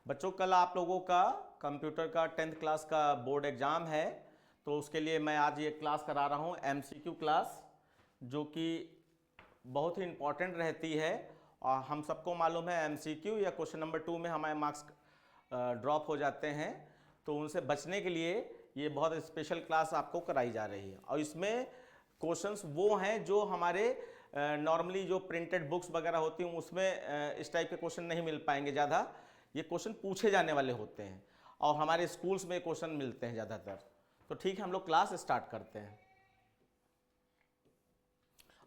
बच्चों कल आप लोगों का कंप्यूटर का 10th क्लास का बोर्ड एग्ज़ाम है, तो उसके लिए मैं आज ये क्लास करा रहा हूँ एमसीक्यू क्लास, जो कि बहुत ही इम्पॉर्टेंट रहती है। और हम सबको मालूम है एमसीक्यू या क्वेश्चन नंबर 2 में हमारे मार्क्स ड्रॉप हो जाते हैं, तो उनसे बचने के लिए ये बहुत स्पेशल क्लास आपको कराई जा रही है। और इसमें क्वेश्चंस वो हैं जो हमारे नॉर्मली जो प्रिंटेड बुक्स वगैरह होती हैं उसमें इस टाइप के क्वेश्चन नहीं मिल पाएंगे ज़्यादा। ये क्वेश्चन पूछे जाने वाले होते हैं और हमारे स्कूल्स में क्वेश्चन मिलते हैं ज़्यादातर। तो ठीक है, हम लोग क्लास स्टार्ट करते हैं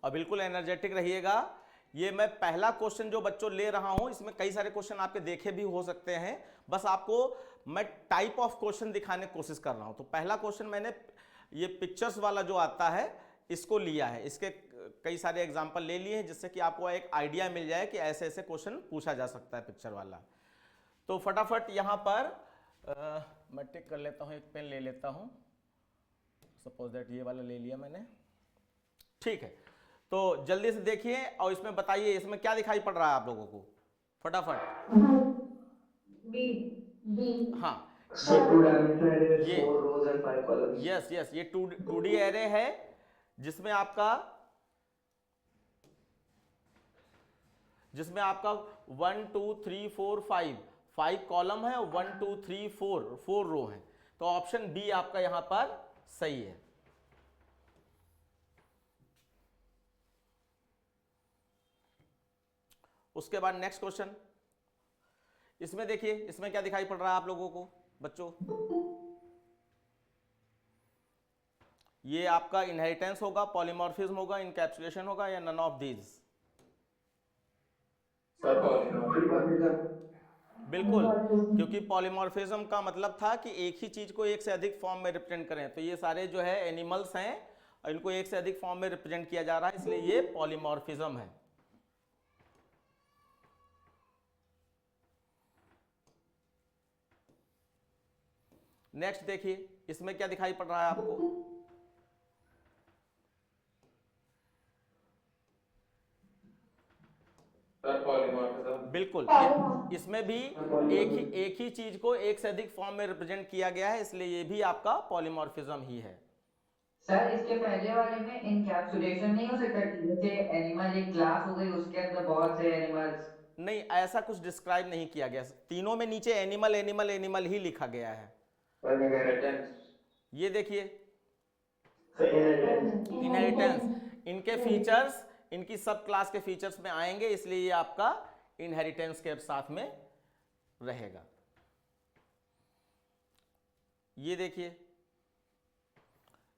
और बिल्कुल एनर्जेटिक रहिएगा। ये मैं पहला क्वेश्चन जो बच्चों ले रहा हूं, इसमें कई सारे क्वेश्चन आपके देखे भी हो सकते हैं, बस आपको मैं टाइप ऑफ क्वेश्चन दिखाने की कोशिश कर रहा हूं। तो पहला क्वेश्चन मैंने ये पिक्चर्स वाला जो आता है इसको लिया है, इसके कई सारे एग्जाम्पल ले लिए हैं जिससे कि आपको एक आइडिया मिल जाए कि ऐसे ऐसे क्वेश्चन पूछा जा सकता है पिक्चर वाला। तो फटाफट यहां पर मैं टिक कर लेता हूं, एक पेन ले लेता हूं, सपोज दैट ये वाला ले लिया मैंने। ठीक है, तो जल्दी से देखिए और इसमें बताइए इसमें क्या दिखाई पड़ रहा है आप लोगों को, फटाफट। बी बी हाँ, Sir, two dimensional array with ये four rows and five columns. Yes yes, ये टू डी एरे है जिसमें आपका 1 2 3 4 5 कॉलम है, 1 2 3 4 रो है। तो ऑप्शन बी आपका यहां पर सही है। उसके बाद नेक्स्ट क्वेश्चन, इसमें देखिए इसमें क्या दिखाई पड़ रहा है आप लोगों को बच्चों। ये आपका इनहेरिटेंस होगा, पॉलीमॉर्फिज्म होगा, इनकैप्सुलेशन होगा या none of these. Sir, polymorphism. बिल्कुल, क्योंकि पॉलीमॉर्फिज्म का मतलब था कि एक ही चीज को एक से अधिक फॉर्म में रिप्रेजेंट करें। तो ये सारे जो है एनिमल्स हैं और इनको एक से अधिक फॉर्म में रिप्रेजेंट किया जा रहा है, इसलिए ये पॉलीमॉर्फिज्म है। नेक्स्ट देखिए इसमें क्या दिखाई पड़ रहा है आपको। Sir, polymorphism. बिल्कुल, इसमें भी एक ही चीज को एक से अधिक फॉर्म में रिप्रेजेंट किया गया है, इसलिए ये भी आपका पॉलीमॉर्फिज्म ही है। सर इसके पहले वाले में इनकैप्सुलेशन नहीं हो सकता कि जैसे एनिमल एक क्लास हो गई उसके अंदर बहुत से एनिमल्स। नहीं, ऐसा कुछ डिस्क्राइब नहीं किया गया, तीनों में नीचे एनिमल एनिमल एनिमल ही लिखा गया है। ये देखिए इनहेरिटेंस, इनके फीचर्स इनकी सब क्लास के फीचर्स में आएंगे, इसलिए ये आपका इनहेरिटेंस के साथ में रहेगा। ये देखिए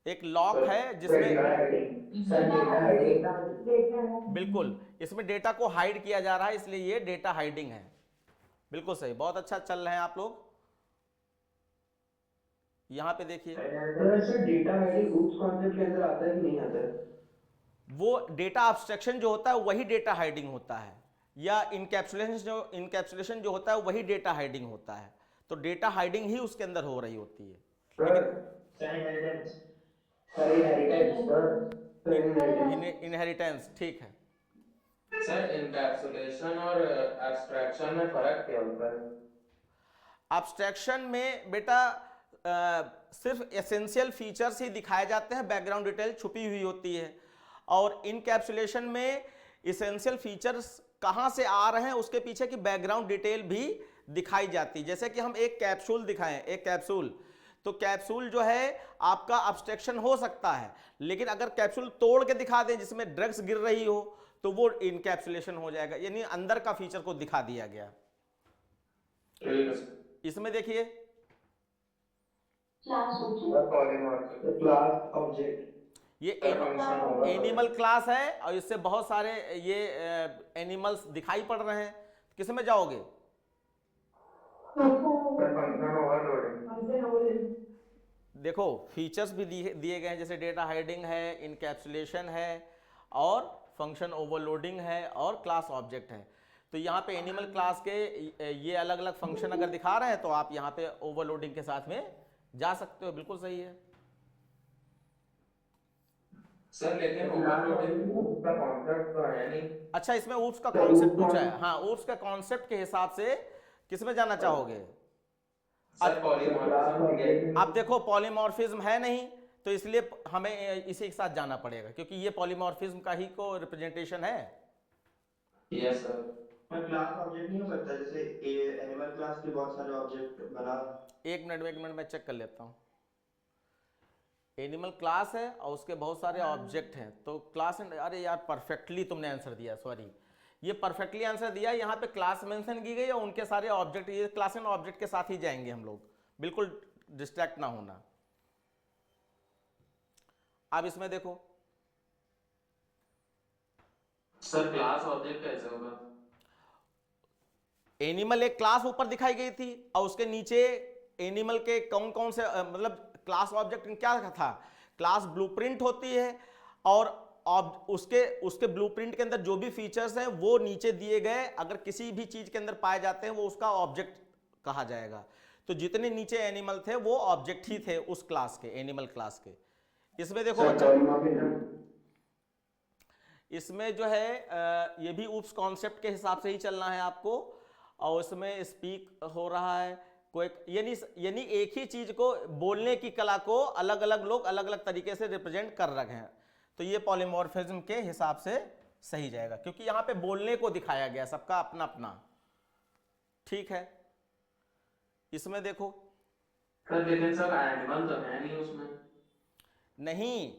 एक लॉक है जिसमें बिल्कुल इसमें डेटा को हाइड किया जा रहा है, इसलिए ये डेटा हाइडिंग है। बिल्कुल सही, बहुत अच्छा चल रहे हैं आप लोग। यहां पे देखिए डेटा हाइडिंग उस कॉन्सेप्ट के अंदर आता है कि नहीं आता है? वो डेटा एब्स्ट्रैक्शन जो होता है वही डेटा हाइडिंग होता है, या इनकैप्सुलेशन जो होता है वही डेटा हाइडिंग होता है। तो डेटा हाइडिंग ही उसके अंदर हो रही होती है। इनहेरिटेंस ठीक है। सर इनकैप्सुलेशन और एब्स्ट्रैक्शन में फर्क क्या होता है? एब्स्ट्रैक्शन में बेटा सिर्फ एसेंशियल फीचर्स ही दिखाए जाते हैं, बैकग्राउंड डिटेल छुपी हुई होती है। और इनकैप्सुलेशन में एसेंशियल फीचर्स कहां से आ रहे हैं उसके पीछे की बैकग्राउंड डिटेल भी दिखाई जाती है। जैसे कि हम एक कैप्सूल दिखाएं, एक कैप्सूल, तो कैप्सूल जो है आपका एब्स्ट्रैक्शन हो सकता है, लेकिन अगर कैप्सूल तोड़ के दिखा दें जिसमें ड्रग्स गिर रही हो तो वो इनकैप्सुलेशन हो जाएगा, यानी अंदर का फीचर को दिखा दिया गया। इसमें देखिए क्लास ऑब्जेक्ट ये एनिमल क्लास है और इससे बहुत सारे ये एनिमल्स दिखाई पड़ रहे हैं। किस में जाओगे? देखो फीचर्स भी दिए गए हैं, जैसे डेटा हाइडिंग है, इनकैप्सुलेशन है और फंक्शन ओवरलोडिंग है और क्लास ऑब्जेक्ट है। तो यहाँ पे एनिमल क्लास के ये अलग अलग फंक्शन अगर दिखा रहे हैं तो आप यहाँ पे ओवरलोडिंग के साथ में जा सकते हो। बिल्कुल सही है सर, लेकिन उसका कॉन्सेप्ट तो है नहीं। अच्छा, इसमें ऊप्स का कॉन्सेप्ट पूछा है। हाँ, ऊप्स का कॉन्सेप्ट के हिसाब से किस में जाना चाहोगे? सर पॉलीमॉर्फिज्म आप देखो पॉलीमॉर्फिज्म है नहीं, तो इसलिए हमें इसी के साथ जाना पड़ेगा, क्योंकि ये पॉलीमॉर्फिज्म का ही को रिप्रेजेंटेशन है। Yes sir. पर क्लास ऑब्जेक्ट नहीं हो सकता, जैसे एनिमल क्लास के बहुत सारे ऑब्जेक्ट बना। एक मिनट मैं चेक कर लेता हूँ। एनिमल क्लास है और उसके बहुत सारे ऑब्जेक्ट हैं, तो क्लास एंड, अरे यार परफेक्टली तुमने आंसर दिया, सॉरी, ये परफेक्टली आंसर दिया। यहाँ पे क्लास मेंशन की गई और उनके सारे ऑब्जेक्ट, ये क्लास एंड ऑब्जेक्ट के साथ ही जाएंगे हम लोग, बिल्कुल डिस्ट्रैक्ट ना होना। अब इसमें देखो सर क्लास ऑब्जेक्ट कैसे होगा? एनिमल एक क्लास ऊपर दिखाई गई थी और उसके नीचे एनिमल के कौन कौन से मतलब क्लास ऑब्जेक्ट क्या था, क्लास ब्लूप्रिंट होती है और उसके उसके ब्लूप्रिंट के अंदर जो भी फीचर्स हैं वो नीचे दिए गए, अगर किसी भी चीज के अंदर पाए जाते हैं वो उसका ऑब्जेक्ट कहा जाएगा। तो जितने नीचे एनिमल थे वो ऑब्जेक्ट ही थे उस क्लास के, एनिमल क्लास के। इसमें देखो इसमें जो है ये भी ऊप्स कॉन्सेप्ट के हिसाब से ही चलना है आपको, और इसमें स्पीक हो रहा है कोई, यानी एक ही चीज को, बोलने की कला को अलग अलग लोग अलग अलग तरीके से रिप्रेजेंट कर रहे हैं, तो ये पॉलीमॉर्फिज्म के हिसाब से सही जाएगा, क्योंकि यहां पे बोलने को दिखाया गया, सबका अपना अपना। ठीक है, इसमें देखो सर लेकिन सर एनिमल तो है नहीं उसमें। नहीं,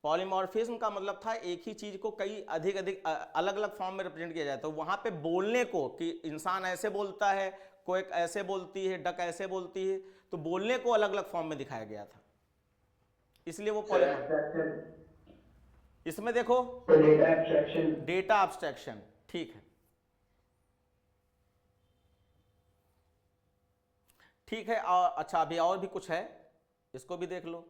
पॉलीमॉर्फिज्म का मतलब था एक ही चीज को कई अधिक अधिक अलग अलग फॉर्म में रिप्रेजेंट किया जाए। तो वहां पे बोलने को, कि इंसान ऐसे बोलता है, कोई ऐसे बोलती है, डक ऐसे बोलती है, तो बोलने को अलग अलग फॉर्म में दिखाया गया था, इसलिए वो पॉलीमॉर्फिज्म। इसमें देखो डेटा एब्स्ट्रैक्शन, ठीक है, ठीक है। और अच्छा, अभी और भी कुछ है, इसको भी देख लो।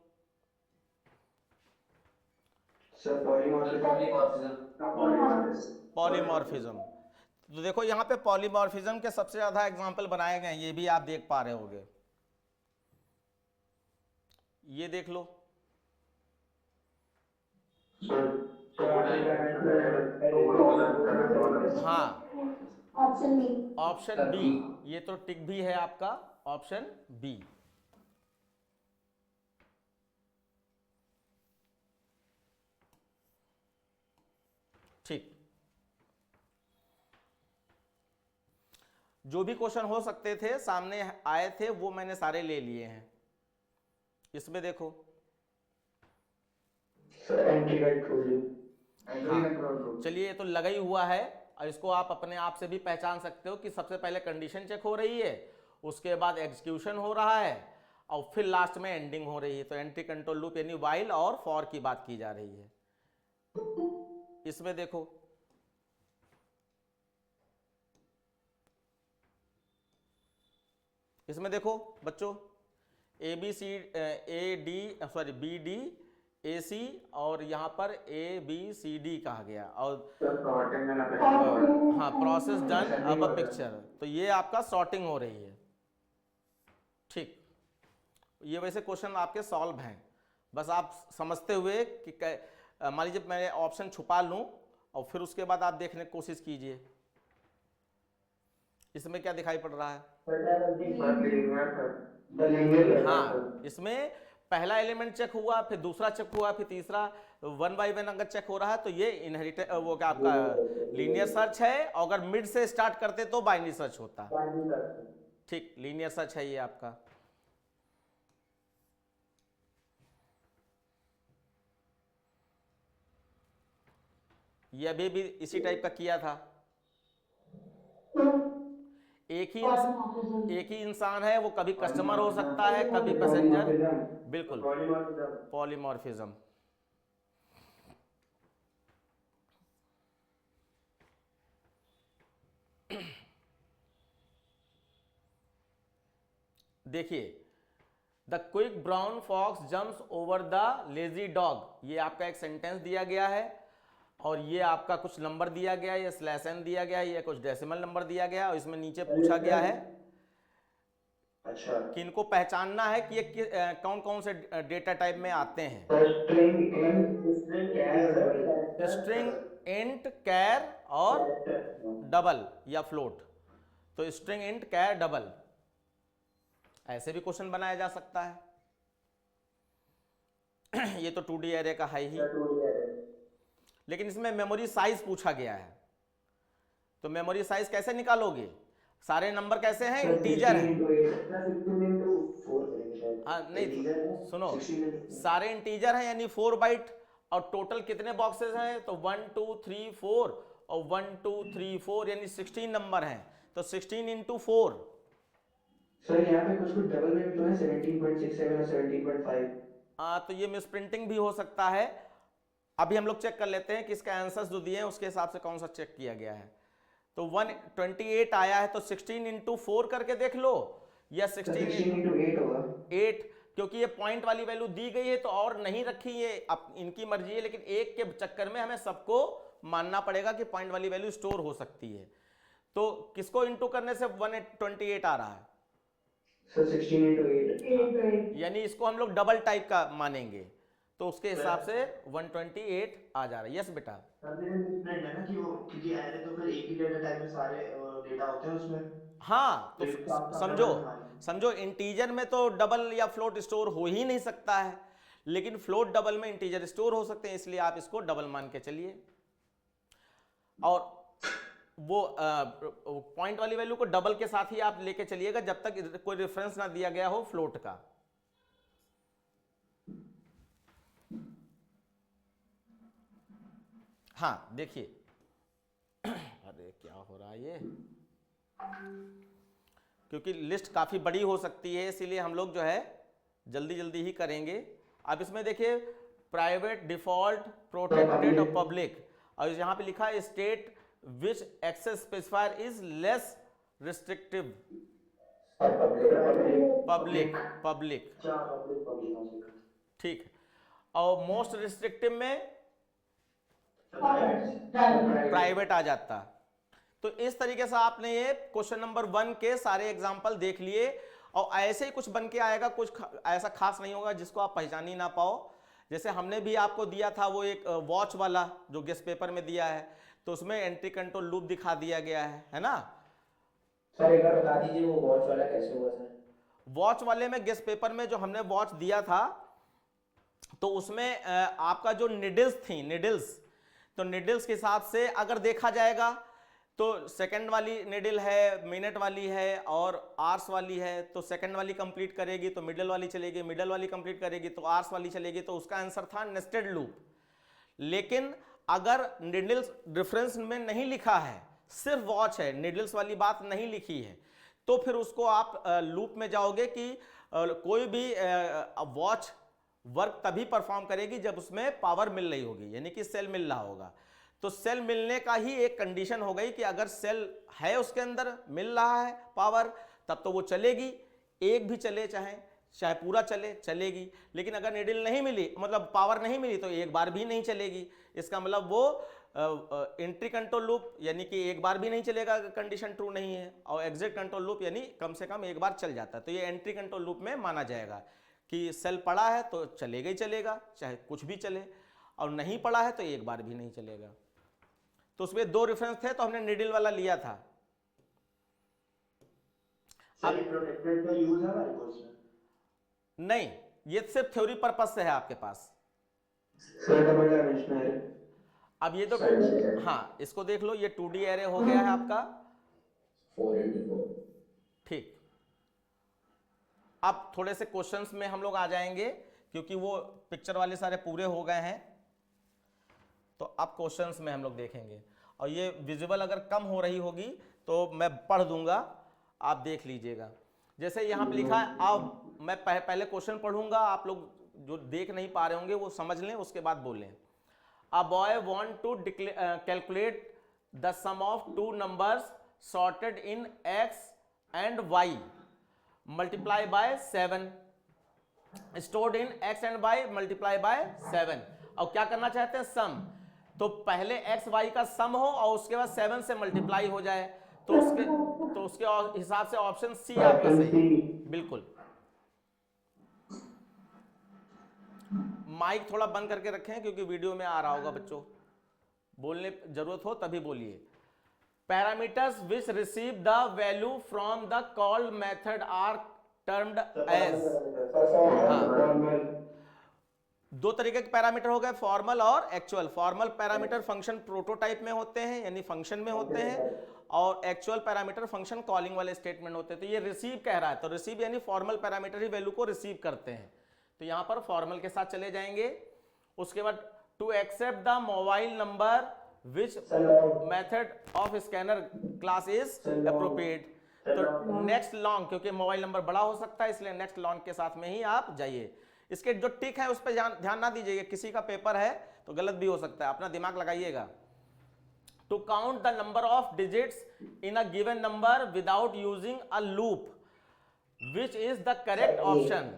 पॉलीमॉर्फिज्म, तो देखो यहाँ पे पॉलीमॉर्फिज्म के सबसे ज्यादा एग्जांपल बनाए गए हैं, ये भी आप देख पा रहे होगे, ये देख लो। हाँ, ऑप्शन बी, ये तो टिक भी है आपका, ऑप्शन बी। ठीक, जो भी क्वेश्चन हो सकते थे सामने आए थे वो मैंने सारे ले लिए हैं। इसमें देखो हाँ, चलिए ये तो लगा ही हुआ है, और इसको आप अपने आप से भी पहचान सकते हो कि सबसे पहले कंडीशन चेक हो रही है, उसके बाद एग्जीक्यूशन हो रहा है, और फिर लास्ट में एंडिंग हो रही है। तो एंटी कंट्रोल लूप यानी व्हाइल और फॉर की बात की जा रही है। इसमें देखो इसमें देखो बच्चों, A B C A D sorry B D A C, और यहाँ पर ए बी सी डी कहा गया, और हाँ प्रोसेस डन अब अ पिक्चर, तो ये आपका सॉर्टिंग हो रही है। ठीक, ये वैसे क्वेश्चन आपके सॉल्व हैं, बस आप समझते हुए कि मान लीजिए मैं ऑप्शन छुपा लूं और फिर उसके बाद आप देखने की कोशिश कीजिए। इसमें क्या दिखाई पड़ रहा है? हाँ, इसमें पहला एलिमेंट चेक हुआ, फिर दूसरा चेक हुआ, फिर तीसरा, वन बाय वन अगर चेक हो रहा है तो ये इनहेरिट वो क्या आपका लीनियर सर्च है, और अगर मिड से स्टार्ट करते तो बाइनरी सर्च होता। ठीक, लीनियर सर्च है ये आपका। ये अभी भी इसी टाइप का किया था। एक ही इंसान है, वो कभी कस्टमर हो सकता है, कभी पैसेंजर। बिल्कुल, पॉलीमॉर्फिज्म। देखिए, the quick brown fox jumps over the lazy dog, ये आपका एक सेंटेंस दिया गया है, और ये आपका कुछ नंबर दिया गया है, ये स्लैश एन दिया गया है, ये कुछ डेसिमल नंबर दिया गया है, और इसमें नीचे पूछा गया है अच्छा कि इनको पहचानना है कि ये कौन कौन से डेटा टाइप में आते हैं। स्ट्रिंग, इंट, कैर और डबल या फ्लोट। तो स्ट्रिंग इंट कैर डबल, ऐसे भी क्वेश्चन बनाया जा सकता है। ये तो 2D एरे का है ही, लेकिन इसमें मेमोरी साइज पूछा गया है, तो मेमोरी साइज कैसे निकालोगे? सारे नंबर कैसे हैं? इंटीजर हैं। हाँ नहीं, सुनो, सारे इंटीजर हैं यानी 4 बाइट, और टोटल कितने बॉक्सेस हैं? तो 1 2 3 4 और 1 2 3 4 यानी 16 नंबर हैं, तो 16 इंटू 4। सर यहाँ पे कुछ डबल में भी तो है 17.67 और 17.5। तो ये मिसप्रिंटिंग भी हो सकता है। अभी हम लोग चेक कर लेते हैं कि इसके आंसर्स जो दिए हैं उसके हिसाब से कौन सा चेक किया गया है। तो 128 आया है, तो 16 इंटू 4 करके देख लो, या 16 इंटू 8 होगा। 8, क्योंकि ये पॉइंट वाली वैल्यू दी गई है तो और नहीं रखी, ये अब इनकी मर्जी है, लेकिन एक के चक्कर में हमें सबको मानना पड़ेगा कि पॉइंट वाली वैल्यू स्टोर हो सकती है। तो किसको इंटू करने से 128 आ रहा है? सर 16 इंटू 8, यानी इसको हम लोग डबल टाइप का मानेंगे, तो उसके हिसाब से 128 आ जा रहा है। यस बेटा। सर मेरे मिसप्रिंट है ना कि वो, क्योंकि एरे तो फिर एक ही डेटा टाइप में सारे डेटा होते हैं उसमें। हाँ, तो तो इसको आप समझो double में मानेंगे। समझो इंटीजर में तो डबल या फ्लोट स्टोर हो ही नहीं सकता है, लेकिन फ्लोट डबल में इंटीजर स्टोर हो सकते हैं, इसलिए आप इसको डबल मान के चलिए। और वो पॉइंट वाली वैल्यू को डबल के साथ ही आप लेके चलिएगा जब तक कोई रेफरेंस ना दिया गया हो फ्लोट का। हाँ देखिए, अरे क्या हो रहा है ये, क्योंकि लिस्ट काफी बड़ी हो सकती है, इसीलिए हम लोग जो है जल्दी जल्दी ही करेंगे। अब इसमें देखिए प्राइवेट, डिफॉल्ट, प्रोटेक्टेड और पब्लिक, और यहाँ पे लिखा है state which access specifier is less restrictive. Public public ठीक है, और मोस्ट रिस्ट्रिक्टिव में प्राइवेट आ जाता। तो इस तरीके से आपने ये क्वेश्चन नंबर 1 के सारे एग्जाम्पल देख लिए, और ऐसे ही कुछ बन के आएगा, कुछ ऐसा खास नहीं होगा जिसको आप पहचान ही ना पाओ। जैसे हमने भी आपको दिया था वो एक वॉच वाला जो गेस्ट पेपर में दिया है, तो उसमें एंट्री कंट्रोल लूप दिखा दिया गया है ना। सर एक बार बता दीजिए वो वॉच वाला कैसे हुआ सर? वॉच वाले में गेस्ट पेपर में जो हमने वॉच दिया था, तो उसमें आपका जो निडल्स थी, निडल्स, तो निडल्स के हिसाब से अगर देखा जाएगा तो सेकंड वाली निडल है, मिनट वाली है और आवर्स वाली है, तो सेकंड वाली कंप्लीट करेगी तो मिडल वाली चलेगी, मिडल वाली कंप्लीट करेगी तो आवर्स वाली चलेगी, तो उसका आंसर था नेस्टेड लूप। लेकिन अगर निडल्स डिफरेंस में नहीं लिखा है, सिर्फ वॉच है, निडल्स वाली बात नहीं लिखी है, तो फिर उसको आप लूप में जाओगे कि कोई भी वॉच वर्क तभी परफॉर्म करेगी जब उसमें पावर मिल रही होगी, यानी कि सेल मिल रहा होगा। तो सेल मिलने का ही एक कंडीशन हो गई कि अगर सेल है उसके अंदर मिल रहा है पावर, तब तो वो चलेगी, एक भी चले चाहे पूरा चले चलेगी। लेकिन अगर निडल नहीं मिली, मतलब पावर नहीं मिली, तो एक बार भी नहीं चलेगी। इसका मतलब वो एंट्री कंट्रोल लूप यानी कि एक बार भी नहीं चलेगा, कंडीशन ट्रू नहीं है, और एग्जिट कंट्रोल लूप यानी कम से कम एक बार चल जाता है, तो ये एंट्री कंट्रोल लूप में माना जाएगा कि सेल पड़ा है तो चलेगा ही चलेगा, चाहे कुछ भी चले, और नहीं पड़ा है तो एक बार भी नहीं चलेगा। तो उसमें 2 रेफरेंस थे, तो हमने निडल वाला लिया था। सर प्रोटेक्टेड का यूज है हमारे कोर्स में? नहीं, ये सिर्फ थ्योरी पर्पस से है आपके पास। सर डबल डायमेंशनल है। अब ये तो हाँ, इसको देख लो, ये 2D एरे हो गया है आपका 484। ठीक। अब थोड़े से क्वेश्चंस में हम लोग आ जाएंगे, क्योंकि वो पिक्चर वाले सारे पूरे हो गए हैं, तो अब क्वेश्चंस में हम लोग देखेंगे। और ये विजुअल अगर कम हो रही होगी तो मैं पढ़ दूंगा, आप देख लीजिएगा। जैसे यहाँ पे लिखा है, अब मैं पहले क्वेश्चन पढ़ूंगा, आप लोग जो देख नहीं पा रहे होंगे वो समझ लें, उसके बाद बोलें। A boy want to calculate the sum of 2 numbers sorted in x and y multiply by 7 stored in x and y multiply by 7। और क्या करना चाहते हैं? सम। तो पहले x y का सम हो और उसके बाद 7 से मल्टीप्लाई हो जाए, तो उसके हिसाब से ऑप्शन सी आपका सही है। बिल्कुल। माइक थोड़ा बंद करके रखें क्योंकि वीडियो में आ रहा होगा बच्चों, बोलने जरूरत हो तभी बोलिए। Parameters which receive the value from the called method are termed as. दो तरीके के पैरामीटर हो गए, फॉर्मल और actual. Formal parameter function prototype में होते हैं यानी फंक्शन में होते हैं, और एक्चुअल पैरामीटर फंक्शन कॉलिंग वाले स्टेटमेंट होते हैं। तो ये रिसीव कह रहा है, तो रिसीव यानी फॉर्मल पैरामीटर ही वैल्यू को रिसीव करते हैं, तो यहां पर फॉर्मल के साथ चले जाएंगे। उसके बाद to accept the mobile number which method of scanner class is appropriate. तो नेक्स्ट लॉन्ग, क्योंकि मोबाइल नंबर बड़ा हो सकता है इसलिए नेक्स्ट लॉन्ग के साथ में ही आप जाइए। इसके जो टिक है उस पर ध्यान ना दीजिएगा, किसी का पेपर है तो गलत भी हो सकता है, अपना दिमाग लगाइएगा। To count the number of digits in a given number without using a loop which is the correct option.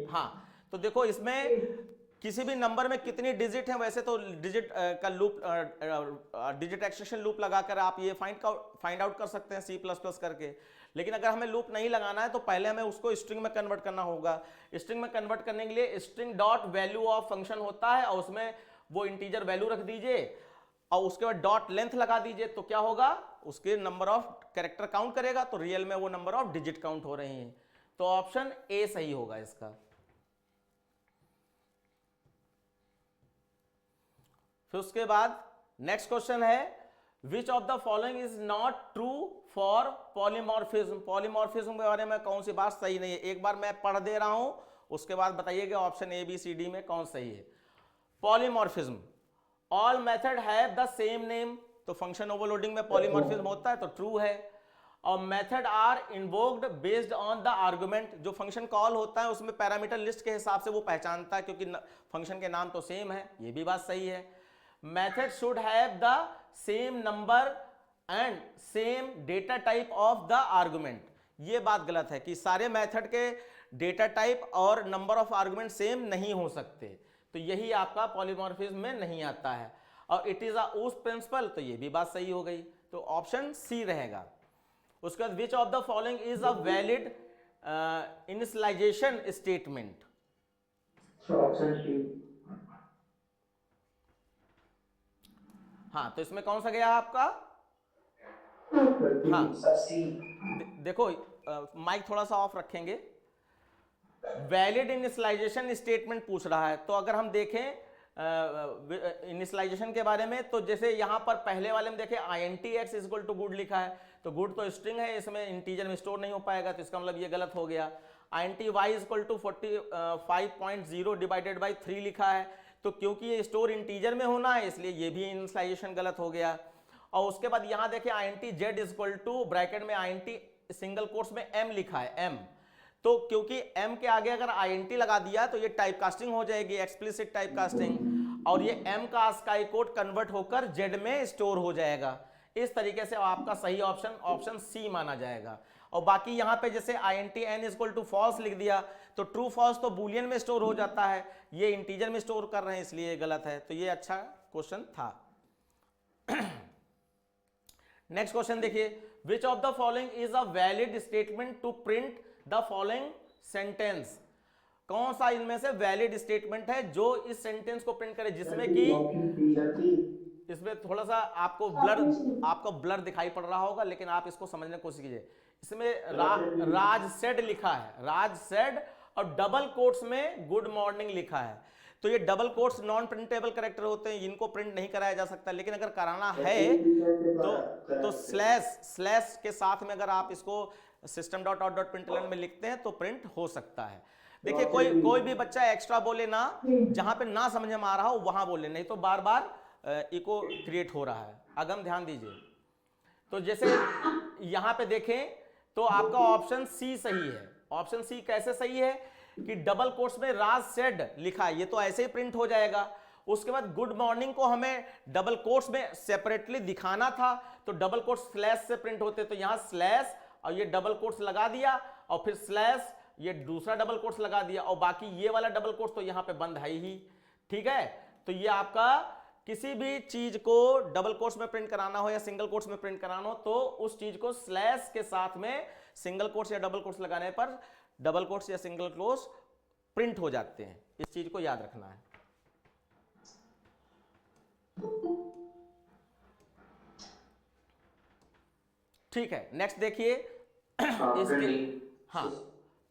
हाँ, तो देखो इसमें किसी भी नंबर में कितनी डिजिट है, वैसे तो डिजिट का लूप, डिजिट एक्सट्रैक्शन लूप लगाकर आप ये फाइंड आउट कर सकते हैं C++ करके। लेकिन अगर हमें लूप नहीं लगाना है तो पहले हमें उसको स्ट्रिंग में कन्वर्ट करना होगा। स्ट्रिंग में कन्वर्ट करने के लिए string dot value of function होता है, और उसमें वो इंटीजर वैल्यू रख दीजिए और उसके बाद डॉट लेंथ लगा दीजिए, तो क्या होगा, उसके नंबर ऑफ कैरेक्टर काउंट करेगा, तो रियल में वो नंबर ऑफ डिजिट काउंट हो रही हैं। तो ऑप्शन ए सही होगा इसका। फिर उसके बाद नेक्स्ट क्वेश्चन है, which of the following is not true for polymorphism. Polymorphism के बारे में कौन सी बात सही नहीं है, एक बार मैं पढ़ दे रहा हूं, उसके बाद बताइएगा option A B C D में कौन सही है। Polymorphism, all method have the same name, तो फंक्शन ओवरलोडिंग में पॉलीमॉर्फिज्म होता है तो ट्रू है। और method are invoked based on the argument, जो फंक्शन कॉल होता है उसमें पैरामीटर लिस्ट के हिसाब से वो पहचानता है क्योंकि फंक्शन के नाम तो सेम है, ये भी बात सही है। Method should have the same number and same data type of the argument, ये बात गलत है कि सारे मेथड के डेटा टाइप और नंबर ऑफ आर्गुमेंट सेम नहीं हो सकते, तो यही आपका पॉलीमॉर्फिज्म में नहीं आता है। और it is a OOPs principle, तो ये भी बात सही हो गई, तो ऑप्शन सी रहेगा। उसके बाद which of the following is a valid initialization statement. Option C. हाँ, तो इसमें कौन सा गया आपका, हाँ देखो माइक थोड़ा सा ऑफ रखेंगे। वैलिड इनिशियलाइजेशन स्टेटमेंट पूछ रहा है, तो अगर हम देखें इनिशियलाइजेशन के बारे में, तो जैसे यहां पर पहले वाले में देखें INT(x) इक्वल टू गुड लिखा है, तो गुड तो स्ट्रिंग है, इसमें इंटीजर में स्टोर नहीं हो पाएगा, तो इसका मतलब ये गलत हो गया। INT(y) equal to 45.0 divided by 3 लिखा है, तो क्योंकि ये स्टोर इंटीजर में होना है इसलिए ये भी इनिशियलाइजेशन गलत हो गया। और उसके बाद यहां देखिए INT(z) इक्वल टू ब्रैकेट में INT सिंगल कोट्स में m लिखा है m, तो क्योंकि m के आगे अगर INT लगा दिया तो ये टाइप कास्टिंग हो जाएगी, एक्सप्लिसिट टाइप कास्टिंग, और ये m का स्काई कोड कन्वर्ट होकर z में स्टोर हो जाएगा। इस तरीके से आपका सही ऑप्शन सी माना जाएगा। और बाकी यहाँ पे जैसे INT(n) इक्वल टू फॉल्स लिख दिया तो ट्रू फॉल्स तो बूलियन में स्टोर हो जाता है, ये इंटीजर में स्टोर कर रहे हैं इसलिए ये गलत है, तो ये अच्छा क्वेश्चन था। नेक्स्ट क्वेश्चन देखिए, which of the following is a valid statement to print the following sentence. कौन सा इनमें से वैलिड स्टेटमेंट है जो इस सेंटेंस को प्रिंट करे, जिसमें कि इसमें थोड़ा सा आपको ब्लर दिखाई पड़ रहा होगा, लेकिन आप इसको समझने की कोशिश कीजिए। इसमें राज सेड लिखा है, राज सेड, और डबल कोट्स में गुड मॉर्निंग लिखा है, तो ये double quotes non printable character होते हैं, इनको प्रिंट नहीं कराया जा सकता, लेकिन अगर कराना है तो स्लैश के साथ में अगर आप इसको system.out.println में लिखते हैं तो प्रिंट हो सकता है। देखिए कोई भी बच्चा एक्स्ट्रा बोले ना, जहां पे ना समझ में आ रहा हो वहां बोले, नहीं तो बार बार इको क्रिएट हो रहा है, अगम ध्यान दीजिए। तो जैसे यहां पे देखें तो आपका ऑप्शन सी सही है। ऑप्शन सी कैसे सही है कि डबल कोट्स में राज सेड लिखा है, ये तो ऐसे ही प्रिंट हो जाएगा। उसके बाद गुड मॉर्निंग को हमें डबल कोट्स में सेपरेटली दिखाना था, तो डबल कोट्स स्लैश से प्रिंट होते, तो यहां स्लैश और ये डबल कोट्स लगा दिया, और फिर स्लैश ये दूसरा डबल कोट्स लगा दिया, और बाकी ये वाला डबल कोट्स तो यहां पे बंद है ही, ठीक है। तो ये आपका किसी भी चीज को डबल कोट्स में प्रिंट कराना हो या सिंगल कोट्स में प्रिंट कराना हो, तो उस चीज को स्लैश के साथ में सिंगल कोट्स या डबल कोट्स लगाने पर डबल कोट्स या सिंगल कोट्स प्रिंट हो जाते हैं, इस चीज को याद रखना है। ठीक है, नेक्स्ट देखिए। ऑप्शन इसके डी। हाँ,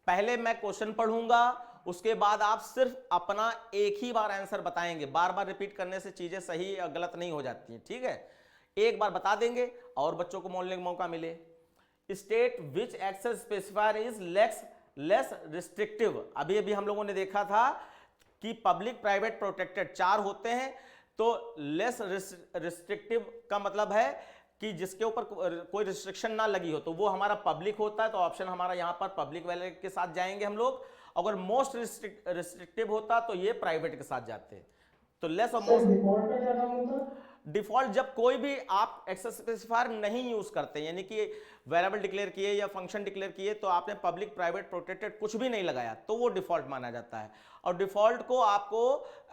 पहले मैं क्वेश्चन पढ़ूंगा, उसके बाद आप सिर्फ अपना एक ही बार आंसर बताएंगे, बार बार रिपीट करने से चीजें सही या गलत नहीं हो जाती हैं, ठीक है। एक बार बता देंगे और बच्चों को बोलने का मौका मिले। State which access specifier is less restrictive. अभी अभी हम लोगों ने देखा था कि पब्लिक प्राइवेट प्रोटेक्टेड 4 होते हैं, तो लेस रिस्ट्रिक्टिव का मतलब है कि जिसके ऊपर कोई रिस्ट्रिक्शन ना लगी हो, तो वो हमारा पब्लिक होता है। तो ऑप्शन हमारा यहां पर पब्लिक वाले के साथ जाएंगे हम लोग। अगर मोस्ट रिस्ट्रिक्टिव होता तो ये प्राइवेट के साथ जाते हैं। तो लेस और मोस्ट डिफॉल्ट में क्या नाम होता? डिफॉल्ट जब कोई भी आप एक्सेस स्पेसिफायर नहीं यूज करते, यानी कि वेरिएबल डिक्लेयर किए या फंक्शन डिक्लेयर किए, तो आपने पब्लिक प्राइवेट प्रोटेक्टेड कुछ भी नहीं लगाया, तो वो डिफॉल्ट माना जाता है। और डिफॉल्ट को आपको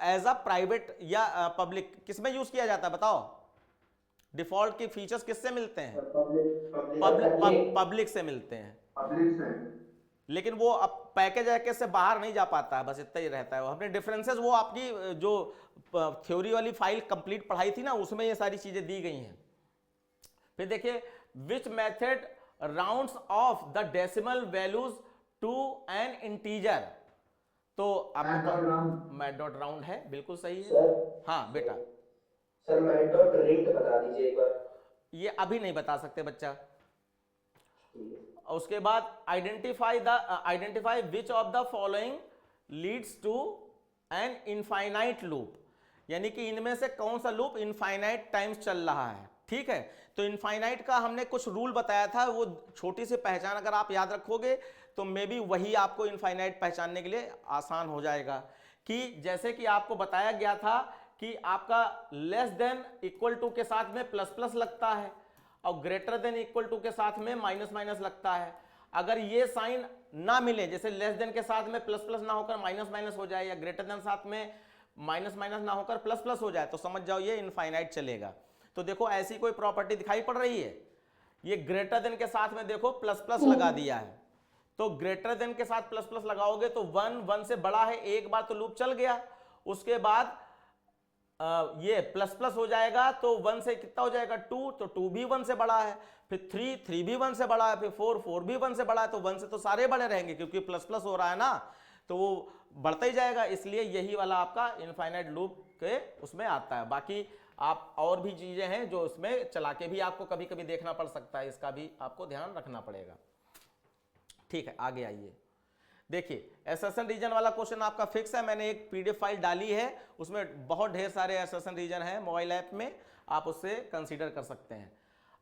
एज अ प्राइवेट या पब्लिक किस में यूज किया जाता है बताओ? डिफॉल्ट के फीचर्स किससे मिलते हैं? पब्लिक से मिलते हैं। पब्लिक से। लेकिन वो अब पैकेज से बाहर नहीं जा पाता है, बस इतना ही रहता है। हमने डिफरेंसेस वो आपकी जो थ्योरी वाली फाइल कंप्लीट पढ़ाई थी ना, उसमें ये सारी चीजें दी गई हैं। फिर देखिए, which method rounds off the decimal values to an integer. तो आपको मैट डॉट राउंड है, बिल्कुल सही है। सर हाँ बेटा, सर मैट डॉट रेट बता दीजिए एक बार। ये अभी नहीं बता सकते बच्चा। उसके बाद identify which of the following leads to an infinite loop, यानी कि इनमें से कौन सा लूप इनफाइनाइट टाइम्स चल रहा है, ठीक है। तो इनफाइनाइट का हमने कुछ रूल बताया था, वो छोटी सी पहचान अगर आप याद रखोगे तो मे बी वही आपको इनफाइनाइट पहचानने के लिए आसान हो जाएगा। कि जैसे कि आपको बताया गया था कि आपका लेस देन इक्वल टू के साथ में प्लस प्लस लगता है और ग्रेटर देन इक्वल टू के साथ में माइनस माइनस लगता है। अगर ये साइन ना मिले, जैसे लेस देन के साथ में प्लस प्लस ना होकर माइनस माइनस हो जाए, या ग्रेटर देन साथ में माइनस माइनस ना होकर प्लस प्लस हो जाए, तो समझ जाओ ये इनफाइनाइट चलेगा। तो देखो ऐसी कोई प्रॉपर्टी दिखाई पड़ रही है, ये ग्रेटर देन के साथ में देखो प्लस प्लस लगा दिया है, तो ग्रेटर देन के साथ प्लस प्लस लगाओगे तो 1 से बड़ा है, एक बार तो लूप चल गया। उसके बाद ये प्लस प्लस हो जाएगा, तो 1 से कितना हो जाएगा 2, तो 2 भी 1 से बड़ा है, फिर 3 भी 1 से बड़ा है, फिर 4 भी 1 से बड़ा है, तो 1 से तो सारे बड़े रहेंगे क्योंकि प्लस प्लस हो रहा है ना, तो वो बढ़ता ही जाएगा। इसलिए यही वाला आपका इनफाइनाइट लूप के उसमें आता है। बाकी आप और भी चीजें हैं जो उसमें चला के भी आपको कभी कभी देखना पड़ सकता है, इसका भी आपको ध्यान रखना पड़ेगा। ठीक है, आगे आइए। देखिए, एसएसएन रीजन वाला क्वेश्चन आपका फिक्स है, मैंने एक पीडीएफ फाइल डाली है, उसमें बहुत ढेर सारे एसएसएन रीजन है मोबाइल ऐप में, आप उससे कंसीडर कर सकते हैं।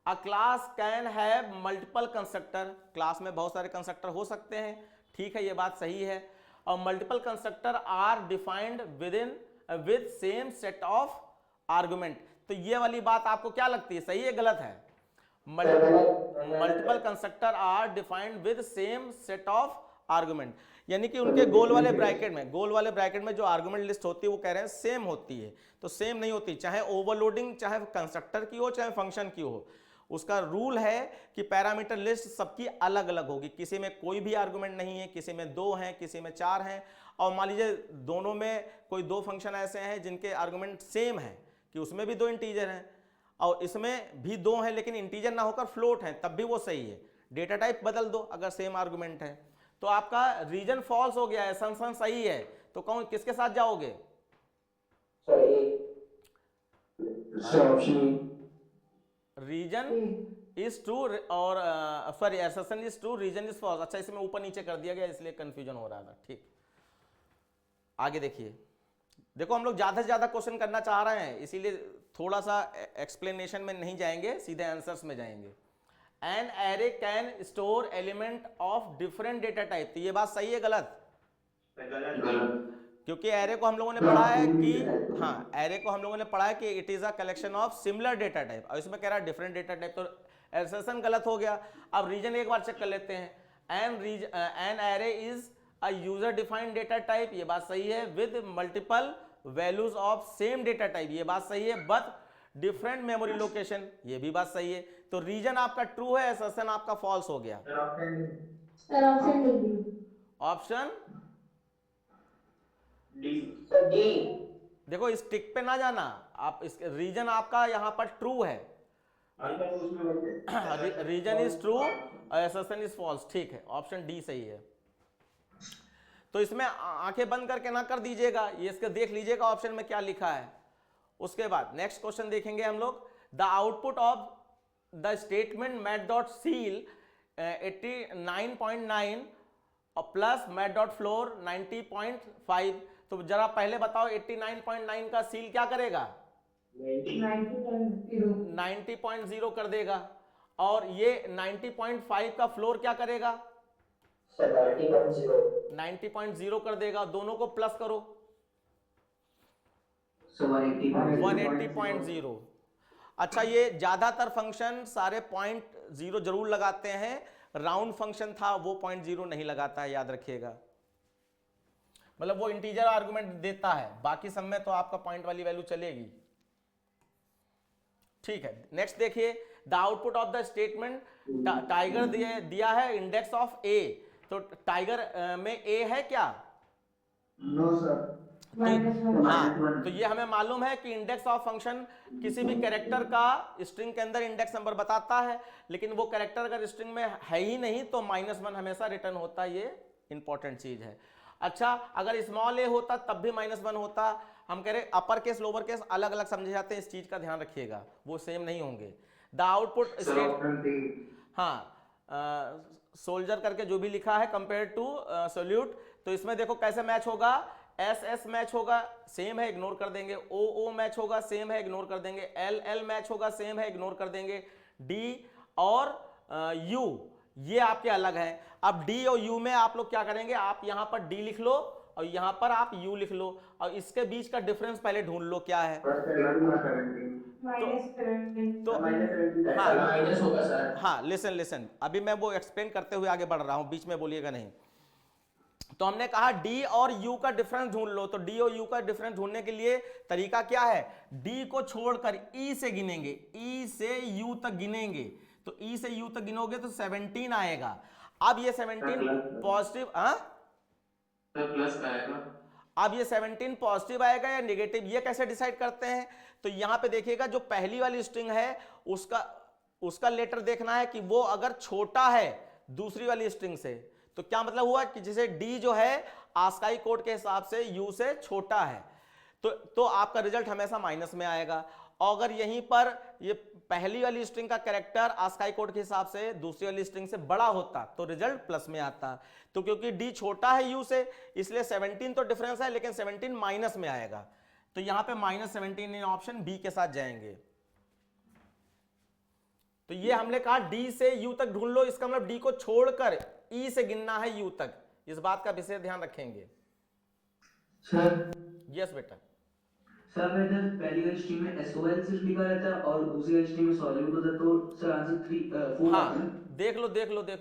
अ class can have multiple constructor, class में बहुत सारे कंस्ट्रक्टर हो सकते हैं, ठीक है, ये बात सही है। और multiple constructor are defined with same set of argument. तो ये वाली बात आपको क्या लगती है, सही है गलत है? Multiple constructor are defined with same set of argument, यानी कि उनके गोल वाले ब्रैकेट में जो आर्गुमेंट लिस्ट होती है वो कह रहे हैं सेम होती है। तो सेम नहीं होती, चाहे ओवरलोडिंग चाहे कंस्ट्रक्टर की हो चाहे फंक्शन की हो, उसका रूल है कि पैरामीटर लिस्ट सबकी अलग अलग होगी। किसी में कोई भी आर्गुमेंट नहीं है, किसी में 2 हैं, किसी में 4 हैं, और मान लीजिए दोनों में कोई 2 फंक्शन ऐसे हैं जिनके आर्गुमेंट सेम है कि उसमें भी 2 इंटीजर हैं और इसमें भी 2 हैं लेकिन इंटीजर ना होकर फ्लोट हैं, तब भी वो सही है। डेटा टाइप बदल दो अगर सेम आर्गुमेंट है, तो आपका रीजन फॉल्स हो गया है, असम्पशन सही है। तो कौन किसके साथ जाओगे? रीजन इज ट्रू और sorry assumption is true, reason is false. अच्छा, इसमें ऊपर नीचे कर दिया गया इसलिए कंफ्यूजन हो रहा था। ठीक, आगे देखिए। देखो हम लोग ज्यादा से ज्यादा क्वेश्चन करना चाह रहे हैं, इसीलिए थोड़ा सा एक्सप्लेनेशन में नहीं जाएंगे, सीधे आंसर्स में जाएंगे। An array can store element of different data type, तो ये बात सही है गलत? क्योंकि एरे को हम लोगों ने पढ़ा है कि हाँ, एरे को हम लोगों ने पढ़ा है कि it is a collection of similar data type, और इसमें कह रहा है डिफरेंट डेटा टाइप, तो एसर्शन गलत हो गया। अब रीजन एक बार चेक कर लेते हैं। An array is a user defined data type, ये बात सही है, with multiple values of same data type, ये बात सही है, बट डिफरेंट मेमोरी लोकेशन, ये भी बात सही है। तो रीजन आपका ट्रू है, असर्शन आपका फॉल्स हो गया। Option D. देखो इस टिक पे ना जाना आप, इस रीजन आपका यहां पर ट्रू है, अल्फा को उसमें वही रीजन इज ट्रू और असर्शन इज फॉल्स। ठीक है, ऑप्शन डी सही है। तो इसमें आंखें बंद करके ना कर दीजिएगा, ये इसके देख लीजिएगा ऑप्शन में क्या लिखा है। उसके बाद नेक्स्ट क्वेश्चन देखेंगे हम लोग। The output of the statement math dot seal 89.9 और प्लस मैट डॉट फ्लोर 90.5। तो जरा पहले बताओ 89.9 का सील क्या करेगा? 90.0 कर देगा। और ये 90.5 का फ्लोर क्या करेगा? 90.0 कर देगा। दोनों को प्लस करो, 180.0। अच्छा, ये ज्यादातर फंक्शन सारे 0.0 जरूर लगाते हैं, राउंड फंक्शन था वो 0.0 नहीं लगाता है, याद रखिएगा। मतलब वो इंटीजर आर्गुमेंट देता है, बाकी सब में तो आपका पॉइंट वाली वैल्यू चलेगी। ठीक है, नेक्स्ट देखिए। The output of the statement tiger दिया है इंडेक्स ऑफ ए। तो टाइगर में ए है क्या? No sir. हाँ, तो ये हमें मालूम है कि इंडेक्स ऑफ फंक्शन किसी भी कैरेक्टर का स्ट्रिंग के अंदर इंडेक्स नंबर बताता है, लेकिन वो कैरेक्टर अगर स्ट्रिंग में है ही नहीं तो -1 हमेशा रिटर्न होता है। ये इंपॉर्टेंट चीज है। अच्छा, अगर स्मॉल ए होता तब भी -1 होता। हम कह रहे अपर केस लोअर केस अलग अलग समझे जाते हैं, इस चीज का ध्यान रखिएगा, वो सेम नहीं होंगे। द आउटपुट स्टेट, हाँ, सोल्जर करके जो भी लिखा है कंपेयर टू सोल्यूट, तो इसमें देखो कैसे मैच होगा। एस मैच होगा, सेम है, इग्नोर कर देंगे। ओ मैच होगा, सेम है, इग्नोर कर देंगे। एल मैच होगा, सेम है, इग्नोर कर देंगे। डी और यू ये आपके अलग हैं। अब डी और यू में आप लोग क्या करेंगे, आप यहां पर डी लिख लो और यहां पर आप यू लिख लो, और इसके बीच का डिफरेंस पहले ढूंढ लो क्या है। तो माइनस होगा सर। हाँ, लिसन, अभी मैं वो एक्सप्लेन करते हुए आगे बढ़ रहा हूं, बीच में बोलिएगा नहीं। तो हमने कहा डी और यू का डिफरेंस ढूंढ लो। तो डी और यू का डिफरेंस ढूंढने के लिए तरीका क्या है? डी को छोड़कर ई से गिनेंगे, ई से यू तक गिनेंगे। तो ई से यू तक गिनोगे तो 17 आएगा। अब ये 17 पॉजिटिव, प्लस आएगा। अब ये 17 पॉजिटिव आएगा या नेगेटिव, ये कैसे डिसाइड करते हैं? तो यहां पे देखिएगा, जो पहली वाली स्ट्रिंग है उसका लेटर देखना है कि वो अगर छोटा है दूसरी वाली स्ट्रिंग से, तो क्या मतलब हुआ कि जैसे डी जो है आस्काई कोड के हिसाब से यू से छोटा है, तो आपका रिजल्ट हमेशा माइनस में आएगा। और अगर यहीं पर ये पहली वाली स्ट्रिंग का कैरेक्टर आस्काई कोड के हिसाब से दूसरी वाली स्ट्रिंग से बड़ा होता तो रिजल्ट प्लस में आता। तो क्योंकि डी छोटा है यू से, इसलिए 17 तो डिफरेंस है, लेकिन 17 माइनस में आएगा। तो यहां पे -17 ऑप्शन बी के साथ जाएंगे। तो ये हमने कहा डी से यू तक ढूंढ लो, इसका मतलब डी को छोड़कर ई से गिनना है यू तक। इस बात का विशेष ध्यान रखेंगे। सर यस बेटा। सर मैं इधर पहली वाली स्ट्रीम में SOL सिर्फ लिखा रहता है और दूसरी वाली स्ट्रीम में सॉल्यूट होता है, तो सर आंसर 4 हाँ, आता है। देख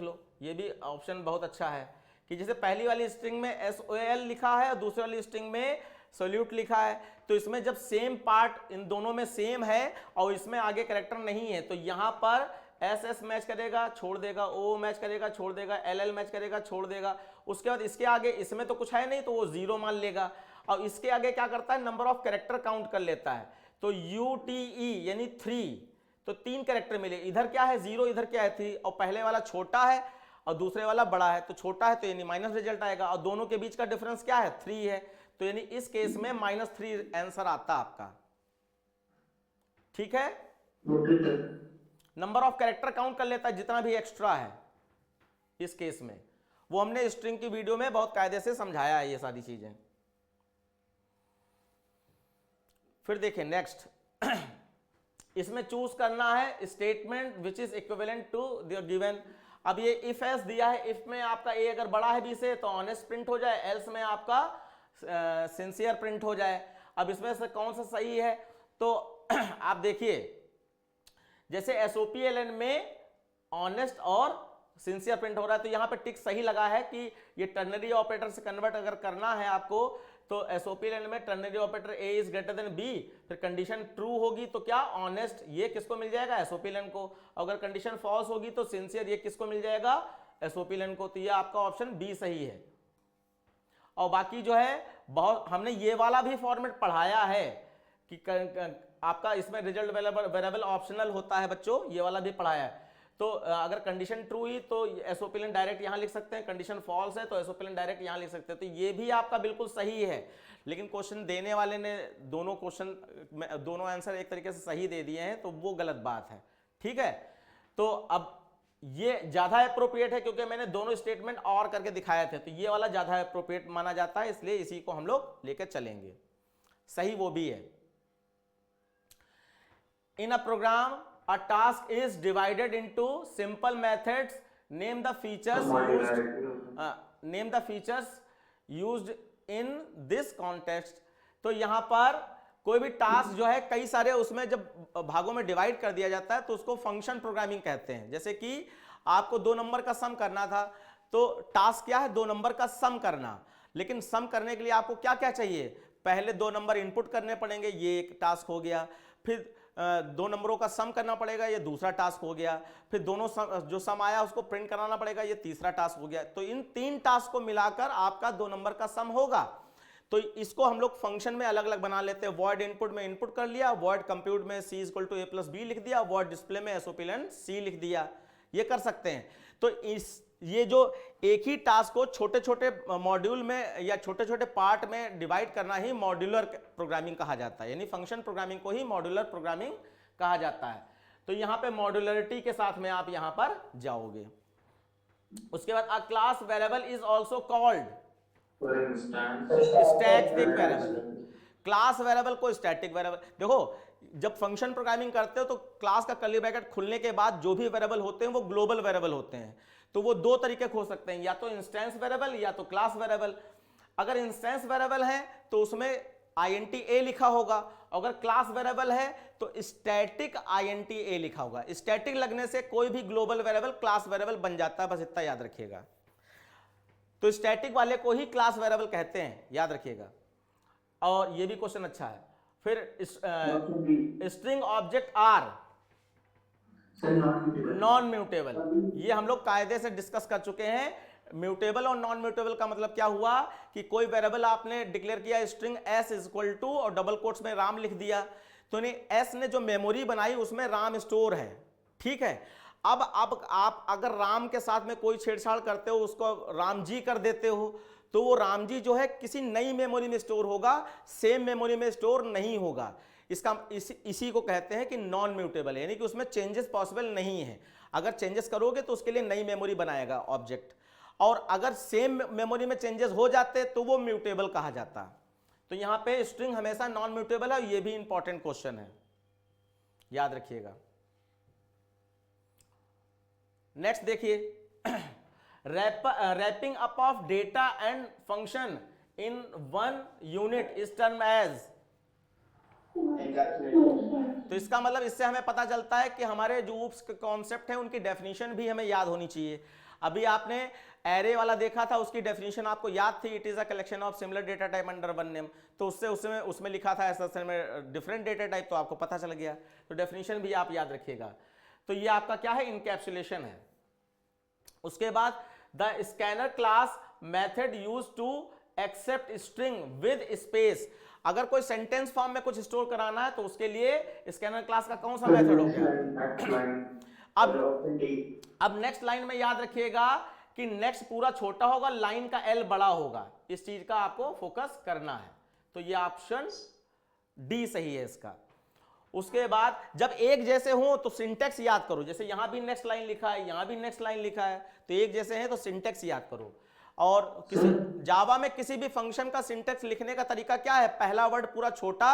लो, ये भी ऑप्शन बहुत अच्छा है कि जैसे पहली वाली स्ट्रिंग में SOL लिखा है और दूसरी वाली स्ट्रिंग में सोल्यूट लिखा है, तो इसमें जब सेम पार्ट इन दोनों में सेम है और इसमें आगे कैरेक्टर नहीं है, तो यहां पर SS मैच करेगा, छोड़ देगा। O मैच करेगा, छोड़ देगा। LL मैच करेगा, छोड़ देगा। उसके बाद इसके आगे इसमें तो कुछ है नहीं, तो वो 0 मान लेगा। और इसके आगे क्या करता है, नंबर ऑफ कैरेक्टर काउंट कर लेता है। तो UTE यानी 3, तो 3 कैरेक्टर मिले। इधर क्या है 0, इधर क्या है 3, और पहले वाला छोटा है और दूसरे वाला बड़ा है, तो छोटा है तो यानी माइनस रिजल्ट आएगा, और दोनों के बीच का डिफरेंस क्या है 3 है, तो यानी इस केस में -3 आंसर आता आपका। ठीक है, नंबर ऑफ कैरेक्टर काउंट कर लेता है जितना भी एक्स्ट्रा है इस केस में। वो हमने स्ट्रिंग की वीडियो में बहुत कायदे से समझाया है ये सारी चीजें। फिर देखिए नेक्स्ट, इसमें चूज करना है statement which is equivalent to the given. अब ये इफ एस दिया है, इफ में आपका ए अगर बड़ा है बी से तो ऑनेस्ट प्रिंट हो जाए, एल्स में आपका सिंसियर प्रिंट हो जाए। अब इसमें से कौन सा सही है, तो आप देखिए जैसे SOPLN में ऑनेस्ट और सिंसियर प्रिंट हो रहा है, तो यहां पे टिक सही लगा है कि ये टर्नरी ऑपरेटर से कन्वर्ट अगर करना है आपको, तो SOPLN में ternary operator A is greater than B, फिर कंडीशन ट्रू होगी तो क्या ऑनेस्ट ये किसको मिल जाएगा SOPLN को, अगर कंडीशन फॉल्स होगी तो सिंसियर ये किसको मिल जाएगा SOPLN को। तो ये आपका ऑप्शन B सही है। और बाकी जो है बहुत हमने ये वाला भी फॉर्मेट पढ़ाया है कि आपका इसमें रिजल्ट वेरिएबल ऑप्शनल होता है बच्चों, ये वाला भी पढ़ाया है। तो अगर कंडीशन ट्रू हुई तो एसओपिलन डायरेक्ट यहां लिख सकते हैं, कंडीशन फॉल्स है तो एसओपिलन डायरेक्ट यहां लिख सकते हैं। तो ये भी आपका बिल्कुल सही है, लेकिन क्वेश्चन देने वाले ने दोनों आंसर एक तरीके से सही दे दिए हैं, तो वो गलत बात है। ठीक है, तो अब ये ज्यादा अप्रोप्रिएट है क्योंकि मैंने दोनों स्टेटमेंट और करके दिखाए थे, तो ये वाला ज्यादा अप्रोप्रिएट माना जाता है, इसलिए इसी को हम लोग लेकर चलेंगे। सही वो भी है। इन अ programme a task is divided into simple methods. Name the features used in this context. तो यहां पर कोई भी टास्क जो है कई सारे उसमें जब भागों में डिवाइड कर दिया जाता है तो उसको फंक्शन प्रोग्रामिंग कहते हैं। जैसे कि आपको 2 नंबर का सम करना था, तो टास्क क्या है? 2 नंबर का सम करना। लेकिन सम करने के लिए आपको क्या क्या चाहिए? पहले 2 नंबर इनपुट करने पड़ेंगे, ये एक टास्क हो गया। फिर 2 नंबरों का सम करना पड़ेगा, ये दूसरा टास्क हो गया। फिर दोनों जो सम आया उसको प्रिंट कराना पड़ेगा, ये तीसरा टास्क हो गया। तो इन 3 टास्क को मिलाकर आपका 2 नंबर का सम होगा। तो इसको हम लोग फंक्शन में अलग अलग बना लेते हैं। वॉइड इनपुट में इनपुट कर लिया, वॉइड कंप्यूट में c = a + b लिख दिया, वॉइड डिस्प्ले में एसओपिलन c लिख दिया। ये कर सकते हैं। तो ये जो एक ही टास्क को छोटे छोटे मॉड्यूल में या छोटे छोटे पार्ट में डिवाइड करना ही मॉड्यूलर प्रोग्रामिंग कहा जाता है, यानी फंक्शन प्रोग्रामिंग को ही मॉड्यूलर प्रोग्रामिंग कहा जाता है। तो यहां पे मॉड्यूलरिटी के साथ में आप यहां पर जाओगे। उसके बाद अ class variable is also called static variable. Class variable को स्टैटिक वेरिएबल, देखो जब फंक्शन प्रोग्रामिंग करते हो तो क्लास का कर्ली ब्रैकेट खुलने के बाद जो भी वेरिएबल होते हैं वो ग्लोबल वेरिएबल होते हैं। तो वो 2 तरीके हो सकते हैं, या तो इंस्टेंस वेरिएबल या तो क्लास वेरिएबल। अगर इंस्टेंस वेरिएबल है तो उसमें INT-A लिखा होगा, अगर क्लास वेरिएबल है तो स्टैटिक INT-A लिखा होगा। स्टैटिक लगने से कोई भी ग्लोबल वेरिएबल क्लास वेरिएबल बन जाता है, बस इतना याद रखिएगा। तो स्टैटिक वाले को ही क्लास वेरिएबल कहते हैं, याद रखिएगा। और ये भी क्वेश्चन अच्छा है। फिर string object are non mutable, ये हम लोग कायदे से डिस्कस कर चुके हैं। म्यूटेबल और नॉन म्यूटेबल का मतलब क्या हुआ कि कोई वेरिएबल आपने डिक्लेयर किया स्ट्रिंग s = और डबल कोट्स में राम लिख दिया, तो s ने जो मेमोरी बनाई उसमें राम स्टोर है। ठीक है, अब आप अगर राम के साथ में कोई छेड़छाड़ करते हो, उसको राम जी कर देते हो, तो वो राम जी जो है किसी नई मेमोरी में स्टोर होगा, सेम मेमोरी में स्टोर नहीं होगा। इसी को कहते हैं कि नॉन म्यूटेबल, यानी कि उसमें चेंजेस पॉसिबल नहीं है। अगर चेंजेस करोगे तो उसके लिए नई मेमोरी बनाएगा ऑब्जेक्ट, और अगर सेम मेमोरी में चेंजेस हो जाते तो वो म्यूटेबल कहा जाता। तो यहां पे स्ट्रिंग हमेशा नॉन म्यूटेबल है, ये भी इंपॉर्टेंट क्वेश्चन है, याद रखिएगा। नेक्स्ट देखिए, wrapping up of data and function in 1 unit is term as. तो इसका मतलब इससे हमें पता चलता है कि हमारे जो ऊप्स कॉन्सेप्ट है उनकी डेफिनेशन भी हमें याद होनी चाहिए। अभी आपने एरे वाला देखा था, उसकी डेफिनेशन आपको याद थी, it is a collection of similar data type under one name. तो उसमें लिखा था एसएसएल में डिफरेंट डेटा टाइप, तो आपको पता चल गया। तो डेफिनेशन भी आप याद रखिएगा। तो ये आपका क्या है? इनकैप्सुलेशन है। उसके बाद the scanner class method use to accept string with space. अगर कोई सेंटेंस फॉर्म में कुछ स्टोर कराना है तो उसके लिए स्कैनर क्लास का कौन सा मेथड हो गया? अब नेक्स्ट लाइन में याद रखिएगा कि नेक्स्ट पूरा छोटा होगा, लाइन का L बड़ा होगा। इस चीज का आपको फोकस करना है। तो ये ऑप्शन डी सही है इसका। उसके बाद जब एक जैसे हो तो सिंटेक्स याद करो, जैसे यहां भी नेक्स्ट लाइन लिखा है, यहां भी नेक्स्ट लाइन लिखा है, तो एक जैसे हैं तो सिंटेक्स याद करो। और किसी जावा में किसी भी फंक्शन का सिंटेक्स लिखने का तरीका क्या है? पहला वर्ड पूरा छोटा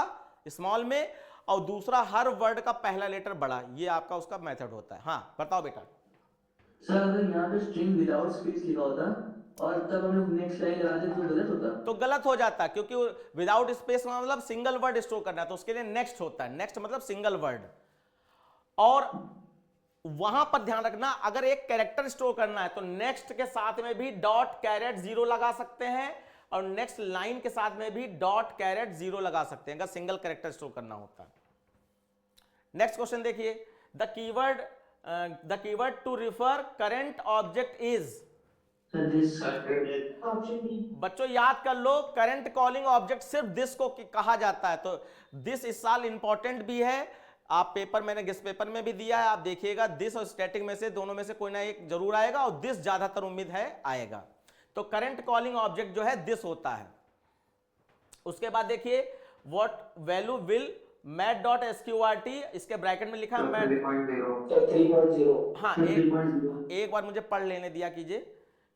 स्मॉल में, और दूसरा हर वर्ड का पहला लेटर बड़ा। ये आपका उसका मेथड होता है। हाँ बताओ बेटा। सर अगर यहाँ पे स्ट्रिंग विदाउट स्पेस लिखा होता और तब हम लोग नेक्स्ट लाइन लगाते तो गलत होता? तो गलत हो जाता, क्योंकि विदाउट स्पेस मतलब सिंगल वर्ड स्टोर करना है, तो उसके लिए नेक्स्ट होता है। नेक्स्ट मतलब सिंगल वर्ड। और वहां पर ध्यान रखना, अगर एक कैरेक्टर स्टोर करना है तो नेक्स्ट के साथ में भी .0 लगा सकते हैं, और नेक्स्ट लाइन के साथ में भी .0 लगा सकते हैं, अगर सिंगल कैरेक्टर स्टोर करना होता है। नेक्स्ट क्वेश्चन देखिए, the keyword to refer current object is. Sir this sir बच्चों याद कर लो, करंट कॉलिंग ऑब्जेक्ट सिर्फ दिस को कहा जाता है। तो दिस इस साल इंपॉर्टेंट भी है, आप पेपर, मैंने गेस्ट पेपर में भी दिया है, आप देखिएगा दिस और स्टैटिक में से दोनों में से कोई ना एक जरूर आएगा, और दिस ज्यादातर उम्मीद है आएगा। तो करंट कॉलिंग ऑब्जेक्ट जो है दिस होता है। उसके बाद देखिए what value will math dot SQRT, इसके ब्रैकेट में लिखा है मैट, 3.0 हाँ सर एक 3.0 एक बार मुझे पढ़ लेने दिया कीजिए,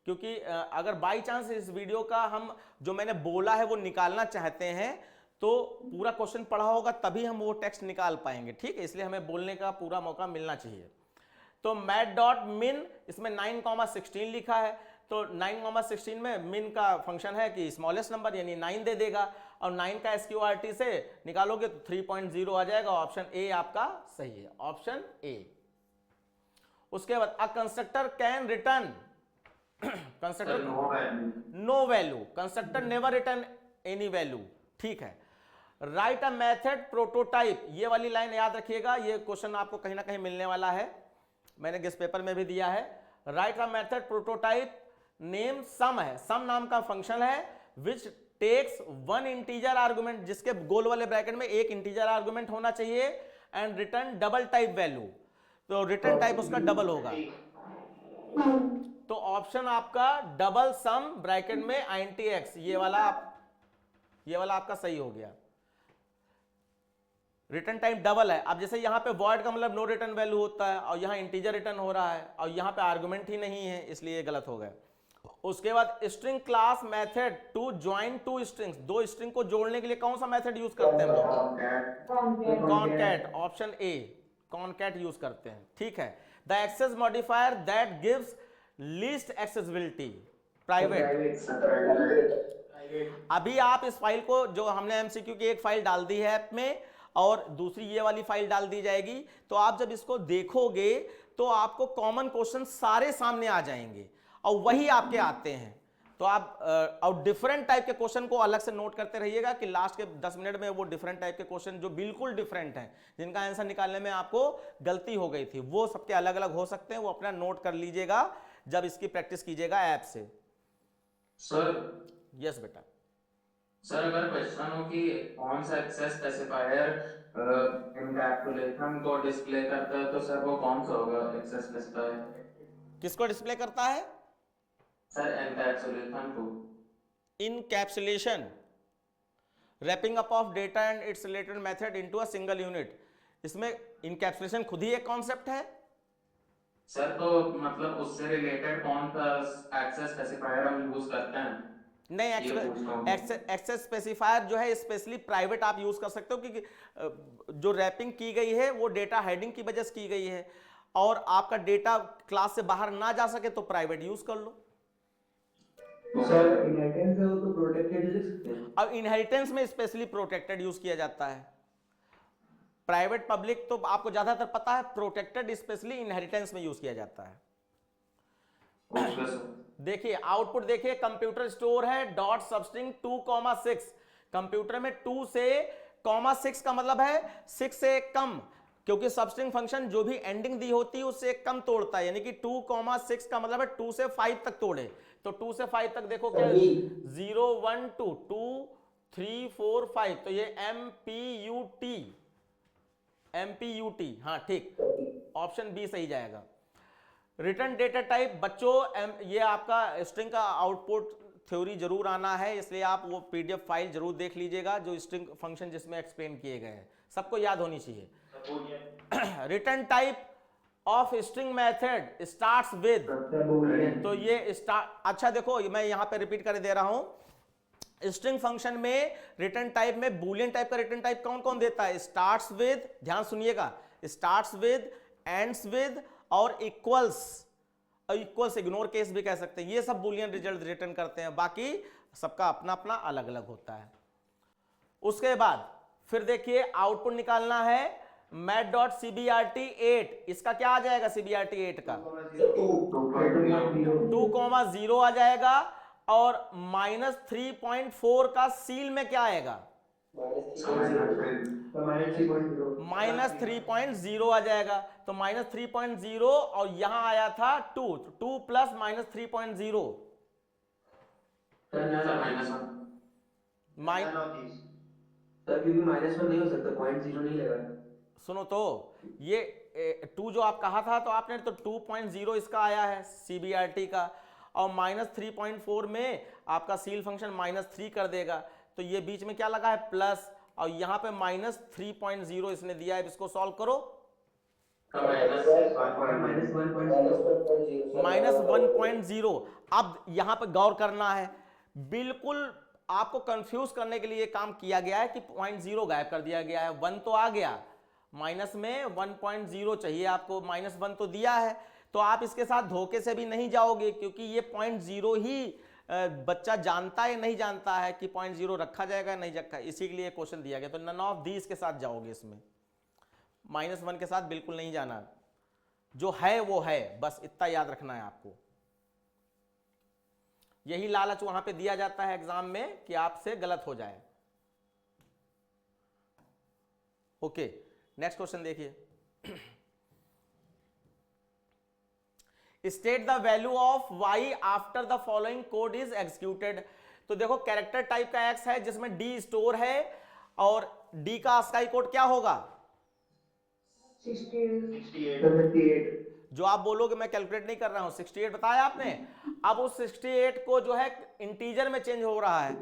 क्योंकि अगर बाई चांस इस वीडियो का हम जो मैंने बोला है वो निकालना चाहते हैं तो पूरा क्वेश्चन पढ़ा होगा तभी हम वो टेक्स्ट निकाल पाएंगे, ठीक है, इसलिए हमें बोलने का पूरा मौका मिलना चाहिए। तो मैट डॉट मिन, इसमें 9,16 लिखा है, तो 9,16 में मिन का फंक्शन है कि स्मॉलेस्ट नंबर यानी 9 दे देगा, और 9 का एसक्यूआरटी से निकालोगे तो 3.0 आ जाएगा। ऑप्शन ए आपका सही है, ऑप्शन ए। उसके बाद a constructor can return, constructor no value, constructor never return any value, ठीक है। राइट अ मेथड प्रोटोटाइप, ये वाली लाइन याद रखिएगा, ये क्वेश्चन आपको कहीं ना कहीं मिलने वाला है, मैंने गेस्ट पेपर में भी दिया है। Write a method prototype name sum है, सम नाम का फंक्शन है which takes one integer argument, जिसके गोल वाले ब्रैकेट में एक इंटीजर आर्गुमेंट होना चाहिए, and return double type value, तो रिटर्न टाइप उसका डबल होगा। तो ऑप्शन आपका डबल सम ब्रैकेट में INTX, ये वाला आपका सही हो गया। रिटर्न टाइप डबल है। अब जैसे यहां पे वॉइड का मतलब नो रिटर्न वैल्यू होता है, और यहां इंटीजर रिटर्न हो रहा है, और यहां पे आर्गुमेंट ही नहीं है, इसलिए गलत हो गया। उसके बाद string class method to join two strings, दो स्ट्रिंग को जोड़ने के लिए कौन सा मेथड यूज करते हैं हम लोग? Concat, option A, concat use करते हैं, ठीक है। The access modifier that gives least accessibility, private. अभी आप इस फाइल को, जो हमने एमसीक्यू की एक फाइल डाल दी है ऐप में, और दूसरी ये वाली फाइल डाल दी जाएगी, तो आप जब इसको देखोगे तो आपको कॉमन क्वेश्चन सारे सामने आ जाएंगे, और वही आपके आते हैं। तो आप और डिफरेंट टाइप के क्वेश्चन को अलग से नोट करते रहिएगा कि लास्ट के 10 मिनट में वो डिफरेंट टाइप के क्वेश्चन जो बिल्कुल डिफरेंट हैं, जिनका आंसर निकालने में आपको गलती हो गई थी, वो सबके अलग अलग हो सकते हैं, वो अपना नोट कर लीजिएगा जब इसकी प्रैक्टिस कीजिएगा ऐप से। सर यस बेटा। सर अगर क्वेश्चन हो कि कौन सा एक्सेस स्पेसिफायर एनकैप्सुलेशन को डिस्प्ले करता है, तो सर वो कौन सा होगा एक्सेस स्पेसिफायर? किसको डिस्प्ले करता है? सर एनकैप्सुलेशन को। Encapsulation, wrapping up of data and its related method into a single unit, इसमें इनकैप्सुलेशन खुद ही एक कॉन्सेप्ट है। सर तो मतलब उससे रिलेटेड कौन सा एक्सेस स्पेसिफायर हम यूज करते हैं? नहीं, एक्सेस स्पेसिफायर जो है स्पेशली प्राइवेट आप यूज कर सकते हो, क्योंकि जो रैपिंग की गई है वो डेटा हेडिंग की वजह से की गई है, और आपका डेटा क्लास से बाहर ना जा सके तो प्राइवेट यूज कर लो। सर इनहेरिटेंस है वो तो प्रोटेक्टेड लिख सकते हैं। अब इनहेरिटेंस में स्पेशली प्रोटेक्टेड यूज किया जाता है, प्राइवेट पब्लिक तो आपको ज्यादातर पता है, प्रोटेक्टेड स्पेशली इनहेरिटेंस में यूज किया जाता है। देखिए आउटपुट देखिए, कंप्यूटर स्टोर है डॉट सबस्ट्रिंग 2,6, कंप्यूटर में 2 से 6 का मतलब है 6 से कम, क्योंकि सबस्ट्रिंग फंक्शन जो भी एंडिंग दी होती है उससे एक कम तोड़ता है, यानी कि 2,6 का मतलब है 2 से 5 तक तोड़े, तो 2 से 5 तक देखो क्या, 0 1 2 2 3 4 5, तो ये MPUT, हाँ ठीक, ऑप्शन बी सही जाएगा। रिटर्न डेटा टाइप बच्चों, ये आपका स्ट्रिंग का आउटपुट थ्योरी जरूर आना है, इसलिए आप वो PDF फाइल जरूर देख लीजिएगा जो स्ट्रिंग फंक्शन जिसमें एक्सप्लेन किए गए हैं, सबको याद होनी चाहिए। Return type of string method starts with, तो ये अच्छा देखो मैं यहां पे रिपीट कर दे रहा हूं, स्ट्रिंग फंक्शन में रिटर्न टाइप में बूलियन टाइप का रिटर्न टाइप कौन कौन देता है? स्टार्ट्स विद, ध्यान सुनिएगा, स्टार्ट्स विद, एंड्स विद और इक्वल्स, इक्वल्स इग्नोर केस भी कह सकते हैं, ये सब बूलियन रिजल्ट रिटर्न करते हैं, बाकी सबका अपना अपना अलग अलग होता है। उसके बाद फिर देखिए आउटपुट निकालना है mat.cbrt8, इसका क्या आ जाएगा? cbrt8 का 2,0 आ जाएगा, और -3.4 का सील में क्या आएगा? -3.0 आ जाएगा। तो -3.0 और यहां आया था 2 plus -3.0 -1 mine none of these. Sir क्योंकि -1 नहीं हो सकता, 0.0 नहीं लगा है। सुनो तो ये 2 जो आप कहा था तो आपने तो 2.0 इसका आया है CBRT का, और -3.4 में आपका सील फंक्शन -3 कर देगा, तो ये बीच में क्या लगा है प्लस, और यहाँ पे -3.0 इसने दिया है। इसको सॉल्व करो। -1.0। अब यहाँ पे गौर करना है, बिल्कुल आपको कंफ्यूज करने के लिए ये काम किया गया है कि 0.0 गायब कर दिया गया है। 1 तो आ गया, माइनस में 1.0 चाहिए आपको, -1 तो दिया है, तो आप इसके साथ धोखे से भी नहीं जाओगे, क्योंकि ये 0.0 ही बच्चा जानता है नहीं जानता है कि 0.0 रखा जाएगा नहीं रखा, इसी के लिए क्वेश्चन दिया गया। तो नन ऑफ दीज के साथ जाओगे, इसमें -1 के साथ बिल्कुल नहीं जाना, जो है वो है, बस इतना याद रखना है आपको। यही लालच वहां पे दिया जाता है एग्जाम में कि आपसे गलत हो जाए। ओके, नेक्स्ट क्वेश्चन देखिए। State the value of y after the following code is executed. तो देखो कैरेक्टर टाइप का x है जिसमें d स्टोर है, और d का ASCII कोड क्या होगा? 68. जो आप बोलोगे मैं कैलकुलेट नहीं कर रहा हूं, 68 बताया आपने। अब उस 68 को जो है इंटीजर में चेंज हो रहा है,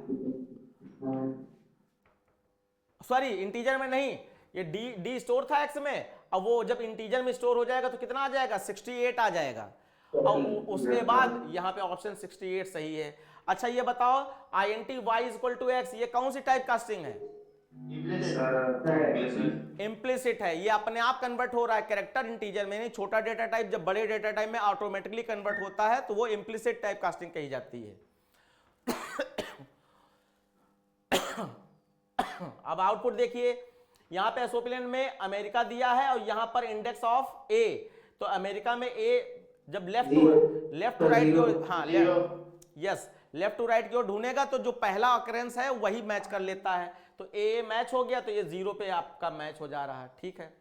सॉरी इंटीजर में नहीं, ये d स्टोर था x में, अब वो जब इंटीजर में स्टोर हो जाएगा तो कितना आ जाएगा? 68 आ जाएगा। और उसके बाद यहाँ पे ऑप्शन 68 सही है। अच्छा ये बताओ, int y equal to x, ये कौन सी टाइप कास्टिंग है? इम्प्लिसिट है, ये अपने आप कन्वर्ट हो रहा है, कैरेक्टर इंटीजर में नहीं। छोटा डेटा टाइप जब बड़े डेटा टाइप में ऑटोमेटिकली कन्वर्ट होता है तो वो इम्प्लिसिट टाइप कास्टिंग कही जाती है। अब आउटपुट देखिए, यहां पे एसओपीएन में अमेरिका दिया है और यहां पर इंडेक्स ऑफ ए, तो अमेरिका में ए जब लेफ्ट टू राइट की ओर, हाँ यस, लेफ्ट टू राइट की ओर ढूंढेगा तो जो पहला ऑकरेंस है वही मैच कर लेता है, तो ए मैच हो गया, तो ये 0 पे आपका मैच हो जा रहा है, ठीक है।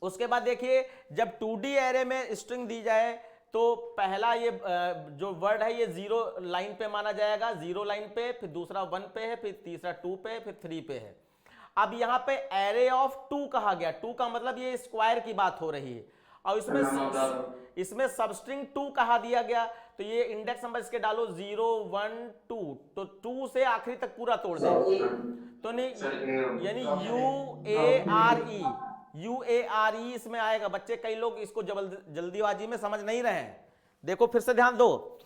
उसके बाद देखिए, जब 2D एरे में स्ट्रिंग दी जाए तो पहला ये जो वर्ड है ये 0 लाइन पे माना जाएगा, 0 लाइन पे, फिर दूसरा 1 पे है, फिर तीसरा 2 पे, फिर 3 पे है। अब यहाँ पे एरे ऑफ 2 कहा गया, 2 का मतलब ये स्क्वायर की बात हो रही है, और इसमें सबस्ट्रिंग 2 कहा दिया गया, तो ये इंडेक्स नंबर इसके डालो 0 1 2, तो 2 से आखिरी तक पूरा तोड़ दे, तो नहीं यानी UARE इसमें आएगा। बच्चे कई लोग इसको जल्दीबाजी में समझ नहीं रहे हैं, देखो फिर से ध्यान दो,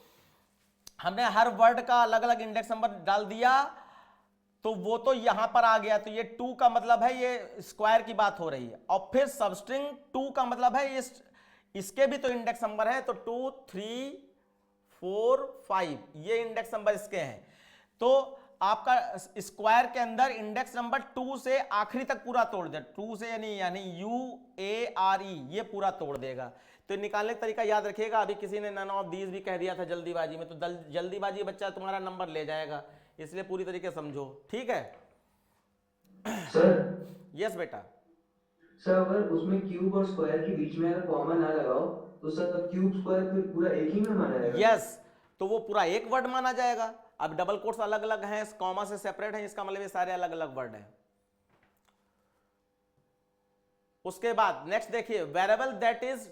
हमने हर वर्ड का अलग अलग इंडेक्स नंबर डाल दिया, तो वो तो यहां पर आ गया, तो ये 2 का मतलब है ये स्क्वायर की बात हो रही है, और फिर सबस्ट्रिंग 2 का मतलब है ये इसके भी तो इंडेक्स नंबर है, तो 2 3 4 5 ये इंडेक्स नंबर इसके हैं, तो आपका स्क्वायर के अंदर इंडेक्स नंबर 2 से आखिरी तक पूरा तोड़ दे, 2 से यानी UARE ये पूरा तोड़ देगा। तो निकालने का तरीका याद रखिएगा, अभी किसी ने नन ऑफ दीज भी कह दिया था जल्दीबाजी में, तो जल्दीबाजी बच्चा तुम्हारा नंबर ले जाएगा, इसलिए पूरी तरीके समझो, ठीक है। सर यस बेटा। सर अगर उसमें क्यूब और स्क्वायर के बीच में अगर कॉमा ना लगाओ तो सर क्यूब स्क्वायर फिर पूरा एक ही में माना जाएगा? यस, तो वो पूरा एक वर्ड माना जाएगा। अब डबल कोट्स अलग अलग हैं, कॉमा से सेपरेट हैं, इसका मतलब ये सारे अलग अलग वर्ड हैं। उसके बाद नेक्स्ट देखिए, variable that is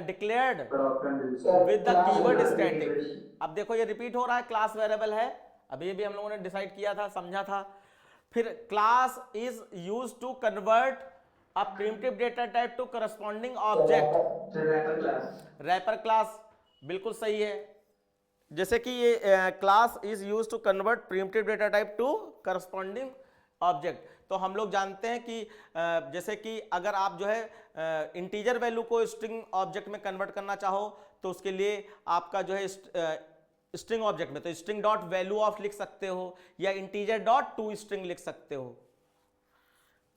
declared with the keyword static. अब देखो ये रिपीट हो रहा है, क्लास वेरिएबल है, अभी भी हम लोगों ने डिसाइड किया था, समझा था। फिर class is used to convert a primitive data type to corresponding object. Wrapper class बिल्कुल सही है, जैसे कि ये class is used to convert primitive data type to corresponding object. तो हम लोग जानते हैं कि जैसे कि अगर आप जो है इंटीजर वैल्यू को स्ट्रिंग ऑब्जेक्ट में कन्वर्ट करना चाहो तो उसके लिए आपका जो है स्ट्रिंग ऑब्जेक्ट में तो स्ट्रिंग डॉट वैल्यू ऑफ लिख सकते हो, या इंटीजर डॉट टू स्ट्रिंग लिख सकते हो,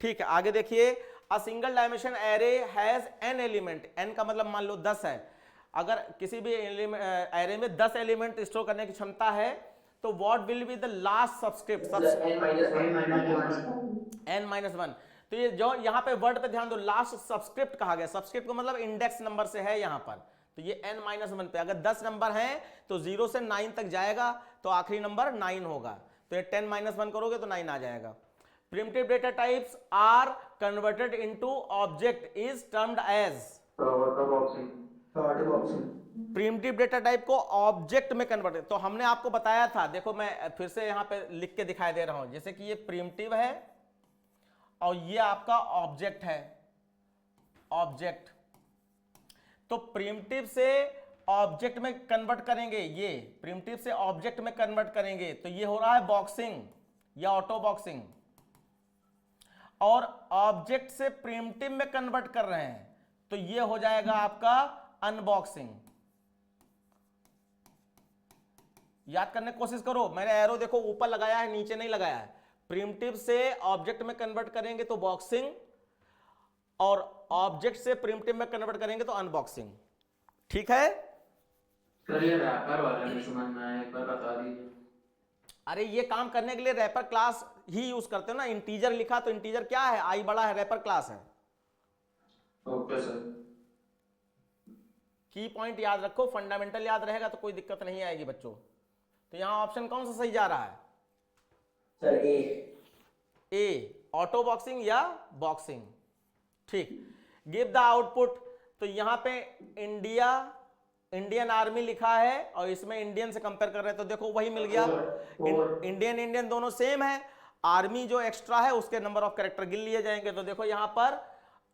ठीक है। आगे देखिए, a single dimension array has N element, N का मतलब मान लो 10 है, अगर किसी भी एरे में 10 एलिमेंट स्टोर करने की क्षमता है तो what will be the last subscript n-1। तो ये जो यहाँ पे वर्ड पे ध्यान दो, लास्ट सबस्क्रिप्ट कहा गया, सबस्क्रिप्ट को मतलब इंडेक्स नंबर से है यहाँ पर, तो ये n-1 पे अगर 10 नंबर हैं तो 0 से 9 तक जाएगा तो आखिरी नंबर 9 होगा, तो ये 10-1 करोगे तो 9 आ जाएगा। Primitive data types are converted into object is termed as, primitive data type को ऑब्जेक्ट में कन्वर्ट, तो हमने आपको बताया था, देखो मैं फिर से यहां पे लिख के दिखाई दे रहा हूं, जैसे कि ये प्रिमिटिव है और ये आपका ऑब्जेक्ट है, ऑब्जेक्ट, तो प्रिमिटिव से ऑब्जेक्ट में कन्वर्ट करेंगे, ये प्रिमिटिव से ऑब्जेक्ट में कन्वर्ट करेंगे तो ये हो रहा है बॉक्सिंग या ऑटो बॉक्सिंग, और ऑब्जेक्ट से प्रिमिटिव में कन्वर्ट कर रहे हैं तो ये हो जाएगा आपका अनबॉक्सिंग। याद करने की कोशिश करो, मैंने एरो देखो ऊपर लगाया है नीचे नहीं लगाया है, प्रिमिटिव से ऑब्जेक्ट में कन्वर्ट करेंगे तो बॉक्सिंग, और ऑब्जेक्ट से प्रिमिटिव में कन्वर्ट करेंगे तो अनबॉक्सिंग। ठीक है, सर ये रैपर वाला नहीं समझ में आया, एक बार बता दीजिए। अरे ये काम करने के लिए रैपर क्लास ही यूज करते हो ना, इंटीजर लिखा तो इंटीजर क्या है, आई बड़ा है, रैपर क्लास है। Okay sir. की पॉइंट याद रखो, फंडामेंटल याद रहेगा तो कोई दिक्कत नहीं आएगी बच्चों। तो यहां ऑप्शन कौन सा सही जा रहा है सर ए, ऑटो बॉक्सिंग या बॉक्सिंग। ठीक, गिव द आउटपुट, तो यहां पे इंडिया, इंडियन आर्मी लिखा है और इसमें इंडियन से कंपेयर कर रहे हैं तो देखो वही मिल गया, इंडियन दोनों सेम है, आर्मी जो एक्स्ट्रा है उसके नंबर ऑफ कैरेक्टर गिन लिए जाएंगे, तो देखो यहां पर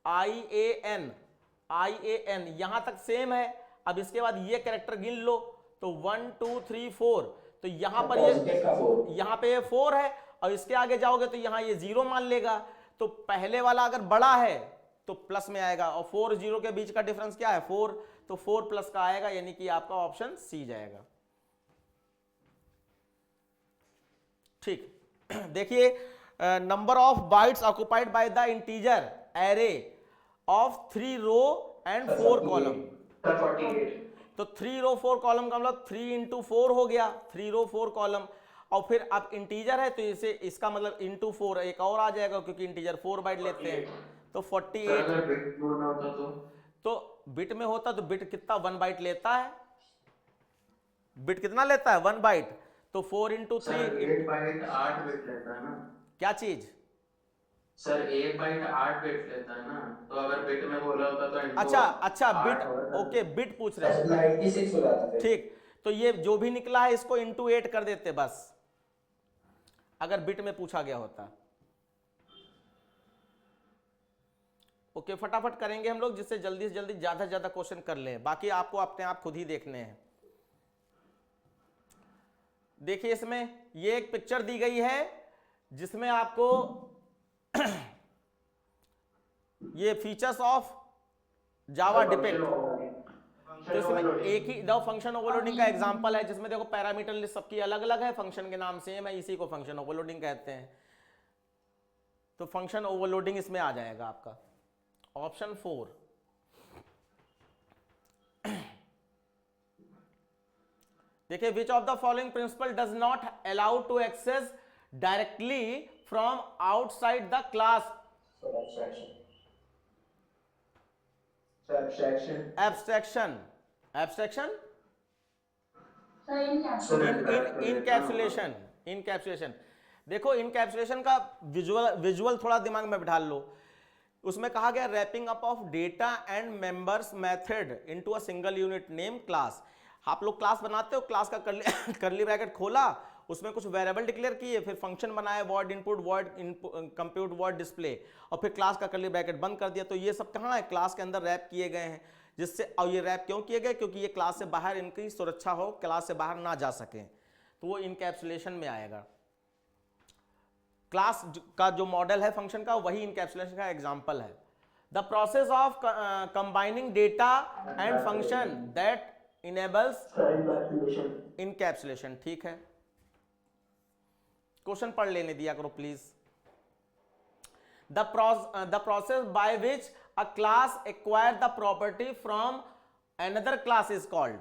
IAN यहां तक सेम है। अब इसके बाद ये कैरेक्टर गिन लो तो 1 2 3 4, तो यहां पर यहां पे ये 4 है और इसके आगे जाओगे तो यहां ये 0 मान लेगा, तो पहले वाला अगर बड़ा है तो प्लस में आएगा, और 4 0 के बीच का डिफरेंस क्या है 4, तो 4 प्लस का आएगा, यानी कि आपका ऑप्शन सी जाएगा। ठीक, देखिए number of bytes occupied by the integer array of 3 row and 4 column, तो 3 रो 4 कॉलम का मतलब 3 इंटू 4 हो गया, 3 रो 4 कॉलम, और फिर अब इंटीजर है तो इसे इसका मतलब इंटू 4 एक और आ जाएगा क्योंकि इंटीजर 4 बाइट लेते हैं, तो 48। अगर बिट मोड में होता तो बिट में होता तो बिट कितना 1 बाइट लेता है, बिट कितना लेता है 1 बाइट, तो 4 इंटू 3 1 बाइट 8 बिट लेता है ना, क्या चीज, सर 1 बाइट 8 बिट लेता है ना, तो अगर बिट में बोला होता तो इंटू अच्छा बिट, ओके बिट पूछ रहे हैं 96 हो जाता है। ठीक, तो ये जो भी निकला है इसको इंटू 8 कर देते बस, अगर बिट में पूछा गया होता। ओके फटाफट करेंगे हम लोग जिससे जल्दी से जल्दी ज्यादा से ज्यादा क्वेश्चन कर लें, बाकी आपको अपने आप खुद ही देखने हैं। देखिए इसमें ये एक पिक्चर दी गई है जिसमें आपको ये फीचर्स ऑफ जावा डिपिक्ट, तो इसमें एक ही दो फंक्शन ओवरलोडिंग का एग्जांपल है जिसमें देखो पैरामीटर लिस्ट सबकी अलग अलग है, फंक्शन के नाम सेम है, इसी को फंक्शन ओवरलोडिंग कहते हैं। तो फंक्शन ओवरलोडिंग इसमें आ जाएगा आपका ऑप्शन 4। देखिए which of the following principle does not allow to access directly from outside the class, abstraction, encapsulation, encapsulation. देखो इनकैप्सुलेशन का विजुअल थोड़ा दिमाग में बिठा लो, उसमें कहा गया wrapping up of data and members method into a single unit name class. आप लोग क्लास बनाते हो, क्लास का करली ब्रैकेट खोला, उसमें कुछ वेरिएबल डिक्लेयर किए, फिर फंक्शन बनाए void input, void compute, void display, और फिर क्लास का करली ब्रैकेट बंद कर दिया। तो ये सब कहाँ है, क्लास के अंदर रैप किए गए हैं, जिससे, और ये रैप क्यों किए गए, क्योंकि ये क्लास से बाहर इनकी सुरक्षा हो, क्लास से बाहर ना जा सकें, तो वो इनकैप्सुलेशन में आएगा। क्लास का जो मॉडल है फंक्शन का वही इनकैप्सुलेशन का एग्जांपल है। The process of combining data and function that enables encapsulation. ठीक है, क्वेश्चन पढ़ लेने दिया करो please. The process by which a class acquire the property from another class is called,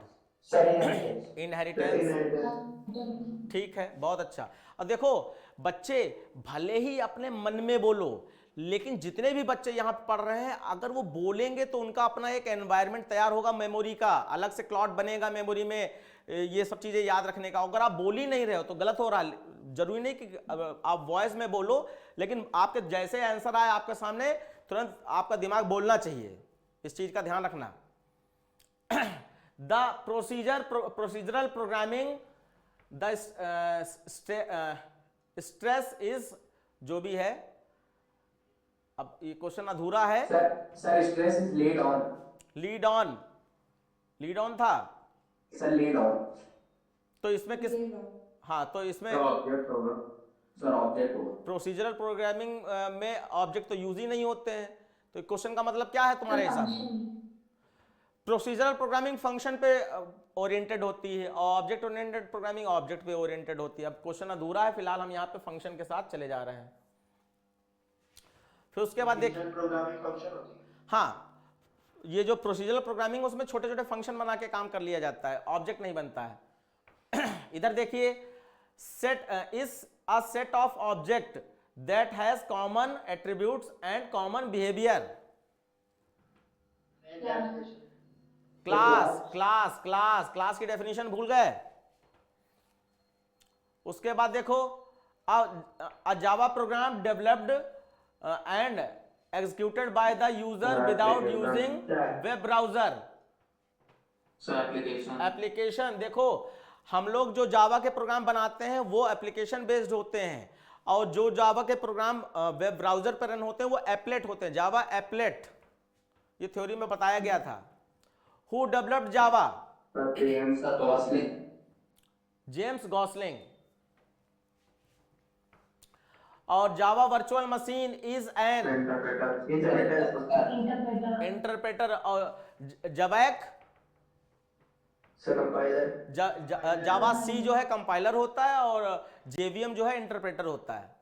sir inheritance inheritance, inheritance ठीक है, बहुत अच्छा। अब देखो बच्चे भले ही अपने मन में बोलो, लेकिन जितने भी बच्चे यहाँ पे पढ़ रहे हैं अगर वो बोलेंगे तो उनका अपना एक एनवायरनमेंट तैयार होगा, मेमोरी का अलग से क्लॉट बनेगा मेमोरी में, ये सब चीजें याद रखने का। अगर आप बोल ही नहीं रहे हो तो गलत हो रहा है। जरूरी नहीं कि आप वॉइस में बोलो, लेकिन आपके जैसे आंसर आए आपके सामने तुरंत आपका दिमाग बोलना चाहिए, इस चीज का ध्यान रखना। The procedural programming, the stress is, जो भी है, अब ये क्वेश्चन अधूरा है। Sir stress is laid on. Lead on, lead on था सर लेड ऑन। तो इसमें किस, हाँ तो इसमें तो ऑब्जेक्ट होगा। सर ऑब्जेक्ट होगा। प्रोसीजरल प्रोग्रामिंग में ऑब्जेक्ट तो यूज ही नहीं होते हैं, तो क्वेश्चन का मतलब क्या है तुम्हारे हिसाब से? प्रोसीजरल प्रोग्रामिंग फंक्शन पे ओरिएंटेड होती है, और ऑब्जेक्ट ओरिएंटेड प्रोग्रामिंग ऑब्जेक्ट पे ओरिएंटेड होती है। अब क्वेश्चन अधूरा है, फिलहाल हम यहाँ पे फंक्शन के साथ चले जा रहे हैं। फिर उसके बाद देख, प्रोग्रामिंग फंक्शन होती है। हाँ ये जो प्रोसीजरल प्रोग्रामिंग उसमें छोटे छोटे फंक्शन बना के काम कर लिया जाता है, ऑब्जेक्ट नहीं बनता है। इधर देखिए, set is a set of object that has common attributes and common behaviour. Class class class class की डेफिनेशन भूल गए। उसके बाद देखो, a Java program developed and executed by the user without using web browser। Sir application, application, देखो हम लोग जो जावा के प्रोग्राम बनाते हैं वो एप्लीकेशन बेस्ड होते हैं, और जो जावा के प्रोग्राम वेब ब्राउजर पर रन होते हैं वो एप्लेट होते हैं, जावा एप्लेट, ये थ्योरी में बताया गया था। Who developed Java? James Gosling. और Java virtual machine is an interpreter. और जवैक, जावा सी जो है कंपाइलर होता है, और जेवीएम जो है इंटरप्रेटर होता है।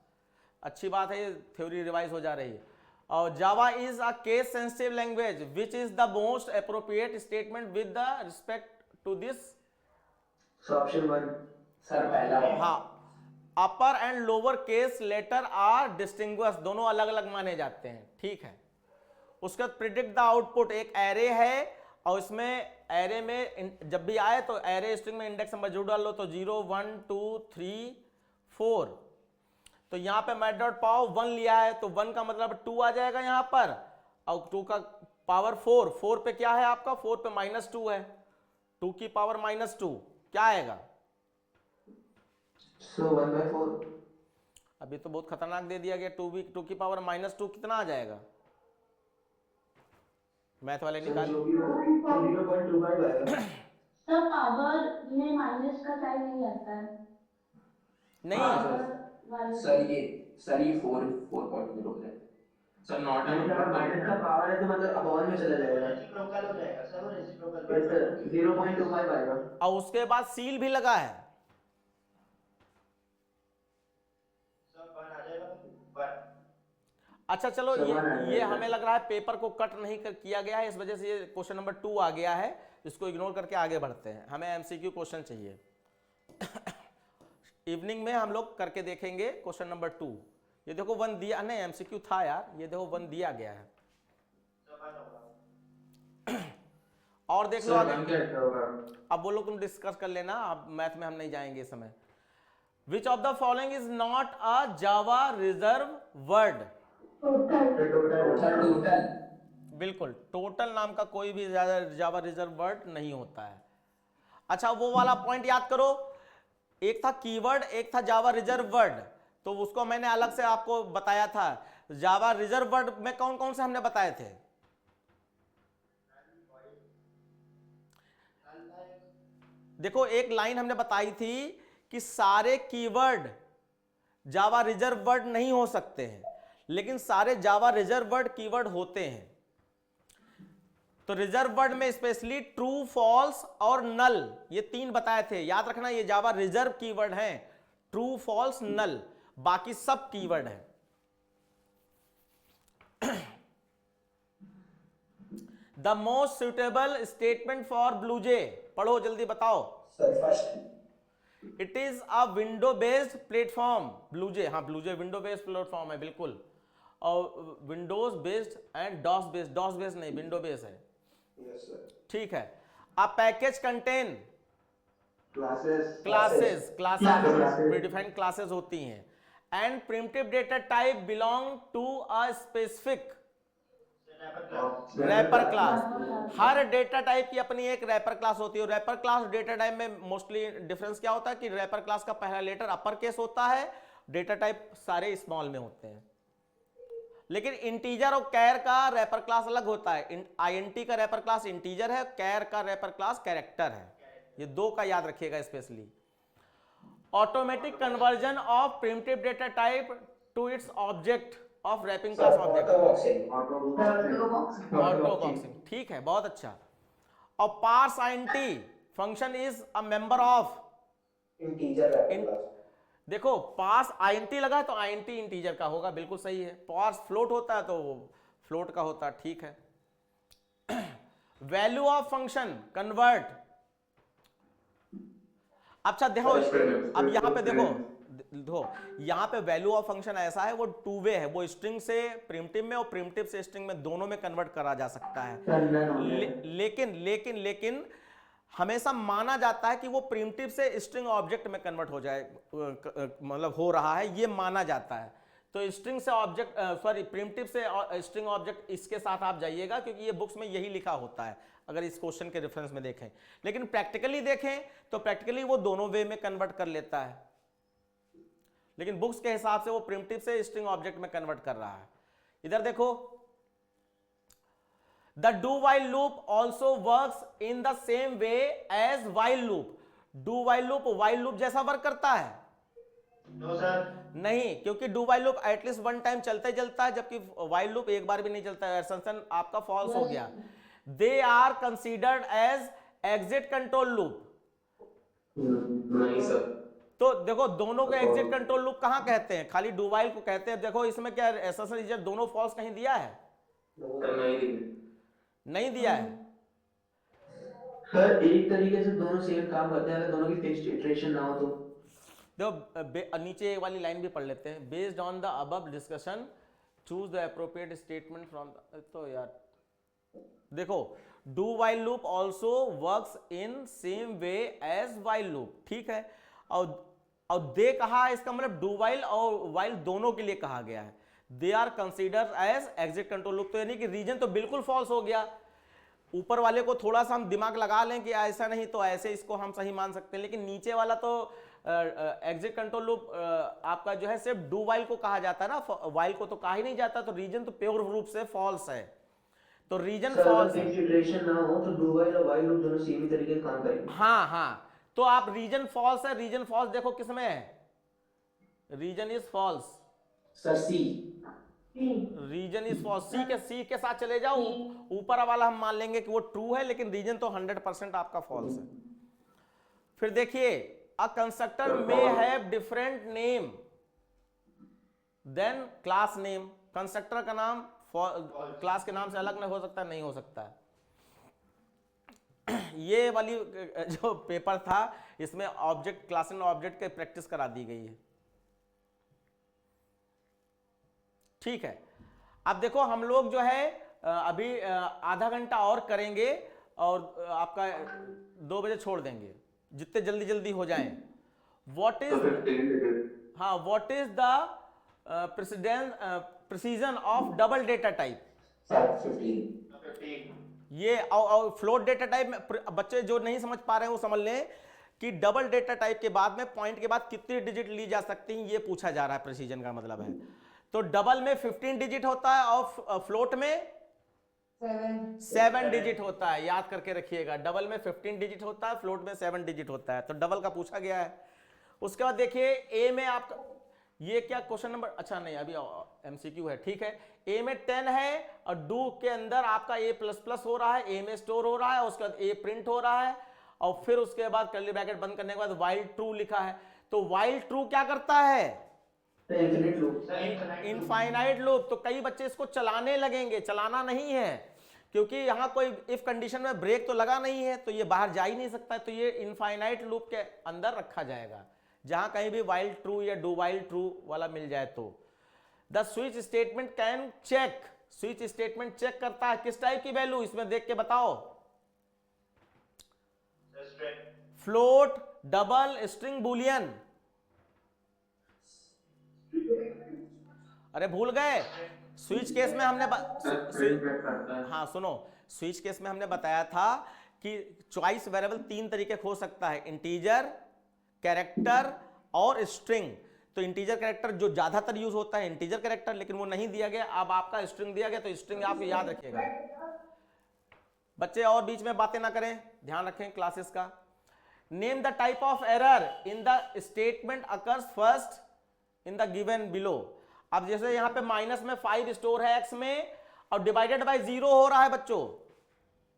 अच्छी बात है, ये थ्योरी रिवाइज हो जा रही है। और Java is a case sensitive language which is the most appropriate statement with the respect to this. Option 1 sir पहला। हाँ, upper and lower case letter are distinguish, दोनों अलग अलग माने जाते हैं, ठीक है। उसके बाद प्रिडिक्ट द आउटपुट, एक एरे है और इसमें एरे में जब भी आए तो एरे स्ट्रिंग में इंडेक्स नंबर जो डाल लो, तो 0 1 2 3 4। तो यहाँ पे मैट डॉट पावर 1 लिया है, तो 1 का मतलब 2 आ जाएगा यहाँ पर, और 2 का पावर 4, 4 पे क्या है आपका, 4 पे -2 है, 2 की पावर -2 क्या आएगा? सो 1/4। अभी तो बहुत खतरनाक दे दिया गया, 2 की पावर -2 कितना आ जाएगा? मैथ वाले निकाल। 0.25 आएगा। सर पावर में माइनस का साइन नहीं आता है। नहीं, सर ये 4.0 है। सर नॉट एन माइनस का पावर है तो मतलब अपॉन में चला जाएगा। रेसिप्रोकल हो जाएगा सर, वो रेसिप्रोकल। यस सर 0.25 आएगा। और उसके बाद सील भी लगा है, सब बन आ जाएगा पर। अच्छा चलो, ये हमें लग रहा है पेपर को कट नहीं किया गया है, इस वजह से ये क्वेश्चन नंबर 2 आ गया है, इसको इग्नोर करके आगे बढ़ते हैं। हमें एमसीक्यू क्वेश्चन चाहिए। इवनिंग में हम लोग करके देखेंगे क्वेश्चन नंबर 2। ये देखो 1 दिया, नहीं एमसीक्यू था यार, ये देखो 1 दिया गया है। और देख लो आगे, अब बोलो तुम डिस्कस कर लेना, अब मैथ में हम नहीं जाएंगे इस समय। विच of the following is not a Java reserve word? Total. बिल्कुल, टोटल नाम का कोई भी जावा रिजर्व वर्ड नहीं होता है। अच्छा वो वाला पॉइंट याद करो, एक था कीवर्ड, एक था जावा रिजर्व वर्ड, तो उसको मैंने अलग से आपको बताया था। जावा रिजर्व वर्ड में कौन कौन से हमने बताए थे? देखो एक लाइन हमने बताई थी कि सारे कीवर्ड जावा रिजर्व वर्ड नहीं हो सकते हैं, लेकिन सारे जावा रिजर्व वर्ड कीवर्ड होते हैं। तो रिजर्व वर्ड में स्पेशली ट्रू, फॉल्स और नल, ये 3 बताए थे, याद रखना, ये जावा रिजर्व कीवर्ड हैं, ट्रू, फॉल्स, नल, बाकी सब कीवर्ड हैं। The most suitable statement for BlueJ, पढ़ो जल्दी बताओ। Sir first. It is a window based platform, BlueJ, हाँ ब्लूजे विंडो बेस्ड प्लेटफॉर्म है बिल्कुल, और windows based and DOS based, DOS based नहीं विंडो बेस्ड है, यस सर। ठीक है। A package contain classes classes, Classes. Predefined classes होती हैं, and primitive data type belong to a specific wrapper class. हर डेटा टाइप की अपनी एक रैपर क्लास होती है। रैपर क्लास डेटा टाइप में मोस्टली डिफरेंस क्या होता है कि रैपर क्लास का पहला लेटर अपर केस होता है, डेटा टाइप सारे स्मॉल में होते हैं। लेकिन इंटीजर और कैर का रैपर क्लास अलग होता है। आईएनटी का रैपर क्लास इंटीजर है, कैर का रैपर क्लास कैरेक्टर है। ये दो का याद रखिएगा specially. Automatic conversion of primitive data type to its object of wrapping class object, auto boxing, ठीक है, बहुत अच्छा। और parse INT function is a member of integer wrapper class. देखो पार्स आईएनटी लगा है तो आईएनटी इंटीजर का होगा, बिल्कुल सही है। पार्स फ्लोट होता है तो फ्लोट का होता है, ठीक है। वैल्यू ऑफ फंक्शन कन्वर्ट, अच्छा देखो अब यहां पे देखो यहां पे वैल्यू ऑफ फंक्शन ऐसा है, वो टू वे है, वो स्ट्रिंग से प्रिमिटिव में और प्रिमिटिव से स्ट्रिंग में दोनों में कन्वर्ट करा जा सकता है। लेकिन हमेशा माना जाता है कि वो प्रिमिटिव से स्ट्रिंग ऑब्जेक्ट में कन्वर्ट हो जाए, मतलब हो रहा है, ये माना जाता है। तो स्ट्रिंग से ऑब्जेक्ट प्रिमिटिव से स्ट्रिंग ऑब्जेक्ट, इसके साथ आप जाइएगा क्योंकि ये बुक्स में यही लिखा होता है अगर इस क्वेश्चन के रेफरेंस में देखें। लेकिन प्रैक्टिकली देखें तो प्रैक्टिकली वो दोनों वे में कन्वर्ट कर लेता है, लेकिन बुक्स के हिसाब से वो प्रिमिटिव से स्ट्रिंग ऑब्जेक्ट में कन्वर्ट कर रहा है। इधर देखो, the do while loop also works in the same way as while loop. Do while loop while loop जैसा वर्क करता है? No sir. नहीं, क्योंकि do while loop at least one time चलता ही चलता है, जबकि वाइल लूप एक बार भी नहीं चलता है। असम्पशन आपका फॉल्स हो गया। They are considered as exit control loop. नहीं सर। तो देखो दोनों को एग्जिट कंट्रोल लूप कहां कहते हैं? खाली डू वाइल को कहते हैं। देखो इसमें क्या एसएसएल दोनों फॉल्स कहीं दिया है? नहीं दिया है। सर एक तरीके से दोनों सेम काम करते हैं अगर दोनों की फिक्स्ड इटरेशन ना हो तो। देखो नीचे वाली लाइन भी पढ़ लेते हैं। Based on the above discussion choose the appropriate statement from. तो यार देखो, do while loop also works in same way as while loop, ठीक है। और दे कहा है, इसका मतलब डू वाइल और वाइल दोनों के लिए कहा गया है। They are consider as exit control loop, तो यानी कि रीजन तो बिल्कुल फॉल्स हो गया। ऊपर वाले को थोड़ा सा हम दिमाग लगा लें कि ऐसा नहीं तो ऐसे, इसको हम सही मान सकते हैं। लेकिन नीचे वाला तो एग्जिट कंट्रोल लूप आपका जो है सिर्फ डू वाइल को कहा जाता है ना, वाइल को तो कहा ही नहीं जाता। तो रीजन तो प्योर रूप से फॉल्स है। तो रीजन फॉल्स है। इटरेशन ना हो तो डू वाइल और वाइल लूप दोनों सेम ही तरीके से काम करेंगे। हाँ हाँ, तो आप रीजन फॉल्स है। रीजन फॉल्स देखो किसमें है? Reason is false. Sir C. Reason is false. C के साथ चले जाओ। ऊपर वाला हम मान लेंगे कि वो ट्रू है, लेकिन रीजन तो 100% आपका फॉल्स है। फिर देखिए, a constructor may have different name than class name. Constructor का नाम क्लास के नाम से अलग नहीं हो सकता, नहीं हो सकता है। ये वाली जो पेपर था इसमें ऑब्जेक्ट, क्लास एंड ऑब्जेक्ट के प्रैक्टिस करा दी गई है, ठीक है। अब देखो हम लोग जो है अभी आधा घंटा और करेंगे और आपका 2 बजे छोड़ देंगे, जितने जल्दी जल्दी हो जाएं। What is what is the precision of double data type? 15। ये और फ्लोट डेटा टाइप में बच्चे जो नहीं समझ पा रहे हैं वो समझ लें कि डबल डेटा टाइप के बाद में पॉइंट के बाद कितनी डिजिट ली जा सकती हैं, ये पूछा जा रहा है। प्रिसीजन का मतलब है, तो डबल में 15 डिजिट होता है और फ्लोट में 7 डिजिट होता है। याद करके रखिएगा, डबल में 15 डिजिट होता है, फ्लोट में 7 डिजिट होता है। तो डबल का पूछा गया है। उसके बाद देखिए, ए में आपका ये क्या क्वेश्चन नंबर, अच्छा नहीं अभी एमसीक्यू है, ठीक है। ए में 10 है और डू के अंदर आपका A++ हो रहा है, ए में स्टोर हो रहा है, उसके बाद ए प्रिंट हो रहा है और फिर उसके बाद कर्ली ब्रैकेट बंद करने के बाद वाइल ट्रू लिखा है। तो वाइल ट्रू क्या करता है? Infinite loop. Infinite loop. तो कई बच्चे इसको चलाने लगेंगे, चलाना नहीं है। क्योंकि यहाँ कोई इफ कंडीशन में ब्रेक तो लगा नहीं है, तो ये बाहर जा ही नहीं सकता, तो ये इनफाइनाइट लूप के अंदर रखा जाएगा, जहां कहीं भी वाइल ट्रू या डू वाइल ट्रू वाला मिल जाए तो। The switch statement can check, switch statement check करता है किस टाइप की वैल्यू, इसमें देख के बताओ। Float, double, string, Boolean. अरे भूल गए, स्विच केस में हमने हाँ सुनो, स्विच केस में हमने बताया था कि चॉइस वेरिएबल 3 तरीके हो सकता है, इंटीजर, कैरेक्टर और स्ट्रिंग। तो इंटीजर कैरेक्टर जो ज्यादातर यूज होता है इंटीजर कैरेक्टर, लेकिन वो नहीं दिया गया, अब आपका स्ट्रिंग दिया गया, तो स्ट्रिंग आप याद रखिएगा। बच्चे और बीच में बातें ना करें, ध्यान रखें क्लासेस का। Name the type of error in the statement occurs first in the given below. अब जैसे यहां पे माइनस में 5 स्टोर है x में और डिवाइडेड बाय 0 हो रहा है बच्चों,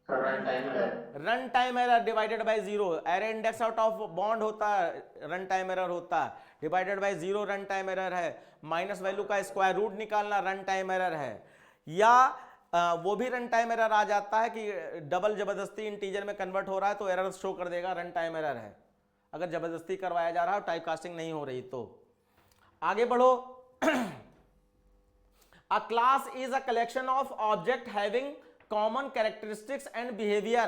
run time error divided by 0। Array index out of bond होता है, रन टाइम एरर होता है, divided by 0 run time error है, माइनस वैल्यू का स्क्वायर रूट निकालना रन टाइम एरर है। या वो भी रन टाइम एरर आ जाता है कि डबल जबरदस्ती इंटीजर में कन्वर्ट हो रहा है तो एरर शो कर देगा, रन टाइम एरर है, अगर जबरदस्ती करवाया जा रहा है, टाइप कास्टिंग नहीं हो रही तो। आगे बढ़ो। A class is a collection of object having common characteristics and behavior।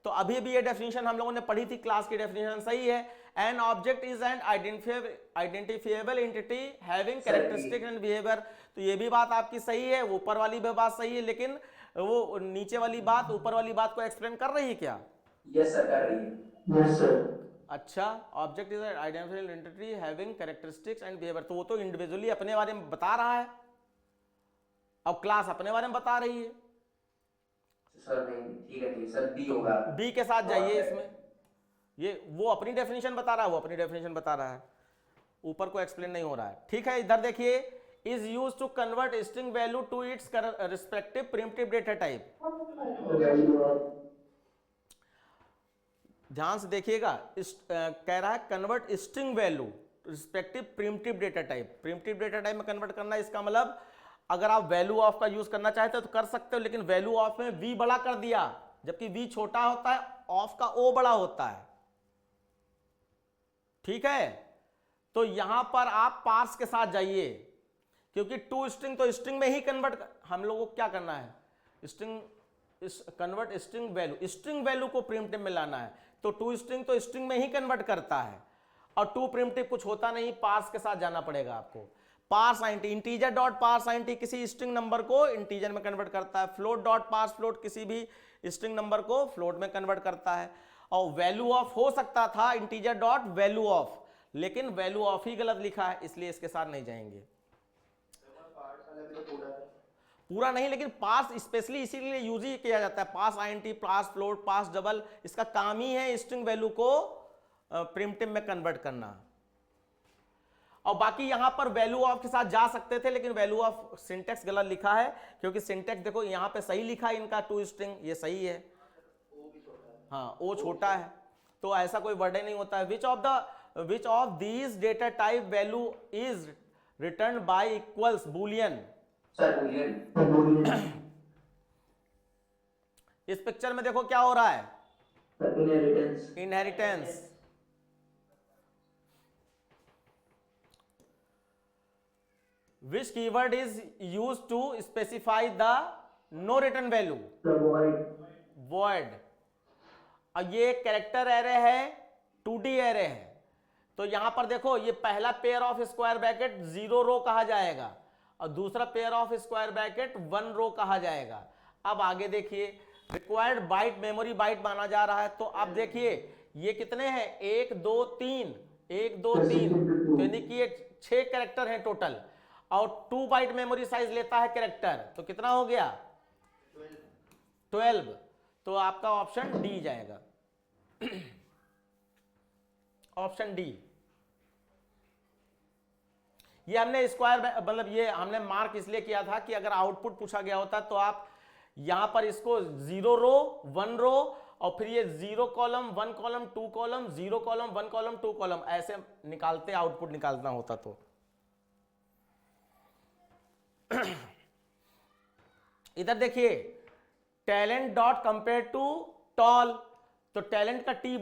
तो अभी भी ये डेफिनेशन हम लोगों ने पढ़ी थी, क्लास की डेफिनेशन सही है। An object is an identifiable entity having characteristics and behavior। तो ये भी बात आपकी सही है, ऊपर वाली भी बात सही है, लेकिन वो नीचे वाली बात ऊपर वाली बात को एक्सप्लेन कर रही है क्या? यस सर, कर रही है। Yes sir. अच्छा, object is identifiable entity having characteristics and behaviour, तो वो तो इंडिविजुअली अपने बारे में बता रहा है, अब क्लास अपने बारे में बता रही है। सर नहीं, ठीक है सर, बी होगा, बी के साथ जाइए इसमें, ये वो अपनी डेफिनेशन बता रहा है, वो अपनी डेफिनेशन बता रहा है, ऊपर को एक्सप्लेन नहीं हो रहा है। ठीक है, इधर देखिए, is used to convert string value to its respective primitive data type. ध्यान से देखिएगा, कह रहा है convert string value respective primitive data type. Primitive data type में कन्वर्ट करना, इसका मतलब अगर आप वैल्यू ऑफ का यूज करना चाहते हो तो कर सकते हो, लेकिन वैल्यू ऑफ में v बड़ा कर दिया, जबकि v छोटा होता है, ऑफ का o बड़ा होता है। ठीक है, तो यहां पर आप पार्स के साथ जाइए, क्योंकि टू स्ट्रिंग तो स्ट्रिंग में ही कन्वर्ट, हम लोगों को क्या करना है, string convert string value, string value को प्रिमिटिव में लाना है, तो टू स्ट्रिंग तो स्ट्रिंग में ही कन्वर्ट करता है, और टू प्रिमिटिव कुछ होता नहीं, पार्स के साथ जाना पड़ेगा आपको। पार्स आइंटी, इंटीजर डॉट पार्स आइंटी किसी स्ट्रिंग नंबर को इंटीजर में कन्वर्ट करता है, फ्लोट डॉट पार्स फ्लोट किसी भी स्ट्रिंग नंबर को फ्लोट में कन्वर्ट करता है। और वैल्यू ऑफ हो सकता था इंटीजर डॉट वैल्यू ऑफ, लेकिन वैल्यू ऑफ ही गलत लिखा है, इसलिए इसके साथ नहीं जाएंगे। पूरा नहीं, लेकिन पार्स स्पेशली इसीलिए यूज ही किया जाता है, parse int, parse float, parse double, इसका काम ही है स्ट्रिंग वैल्यू को प्रिमिटिव में कन्वर्ट करना। और बाकी यहां पर वैल्यू ऑफ के साथ जा सकते थे, लेकिन वैल्यू ऑफ सिंटेक्स गलत लिखा है, क्योंकि सिंटेक्स देखो यहां पे सही लिखा है इनका, टू स्ट्रिंग ये सही है, हाँ ओ छोटा है, तो ऐसा कोई वर्ड ही नहीं होता है। Which of these data type value is return by equals boolean. Sir boolean. इस पिक्चर में देखो क्या हो रहा है, inheritance. Inheritance. Which keyword is used to specify the no return value? Void। अब ये कैरेक्टर एरे है, 2D एरे है, तो यहां पर देखो ये पहला पेयर ऑफ स्क्वायर ब्रैकेट 0 रो कहा जाएगा और दूसरा पेयर ऑफ स्क्वायर ब्रैकेट 1 रो कहा जाएगा। अब आगे देखिए, रिक्वायर्ड बाइट मेमोरी बाइट माना जा रहा है, तो अब देखिए ये कितने हैं, 1 2 3, 1 2 3, तो यानी कि ये 6 कैरेक्टर हैं टोटल, और 2 बाइट मेमोरी साइज लेता है कैरेक्टर, तो कितना हो गया 12। तो आपका ऑप्शन डी जाएगा, ऑप्शन डी। ये हमने स्क्वायर मतलब ये हमने मार्क इसलिए किया था कि अगर आउटपुट पूछा गया होता तो आप यहां पर इसको 0 रो 1 रो और फिर ये 0 column 1 column 2 column 0 column 1 column 2 column ऐसे निकालते, आउटपुट निकालना होता। तो इधर देखिए, talent dot compare to tall, तो टैलेंट का टी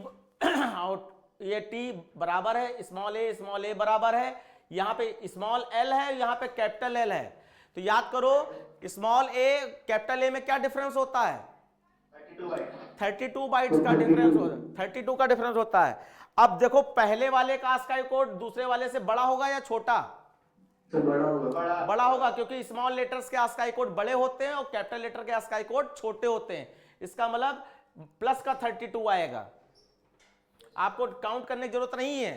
ये टी बराबर है स्मॉल ए बराबर है, यहां पे स्मॉल एल है, यहां पे कैपिटल एल है। तो याद करो स्मॉल ए कैपिटल ए में क्या डिफरेंस होता है? 32 बाइट्स का डिफरेंस होता है, 32 का डिफरेंस होता है। अब देखो पहले वाले का ASCII कोड दूसरे वाले से बड़ा होगा या छोटा? सर बड़ा होगा। बड़ा होगा, क्योंकि स्मॉल लेटर्स के ASCII कोड बड़े होते हैं और कैपिटल लेटर के ASCII कोड छोटे होते हैं। इसका मतलब प्लस का 32 आएगा। आपको काउंट करने की जरूरत नहीं है।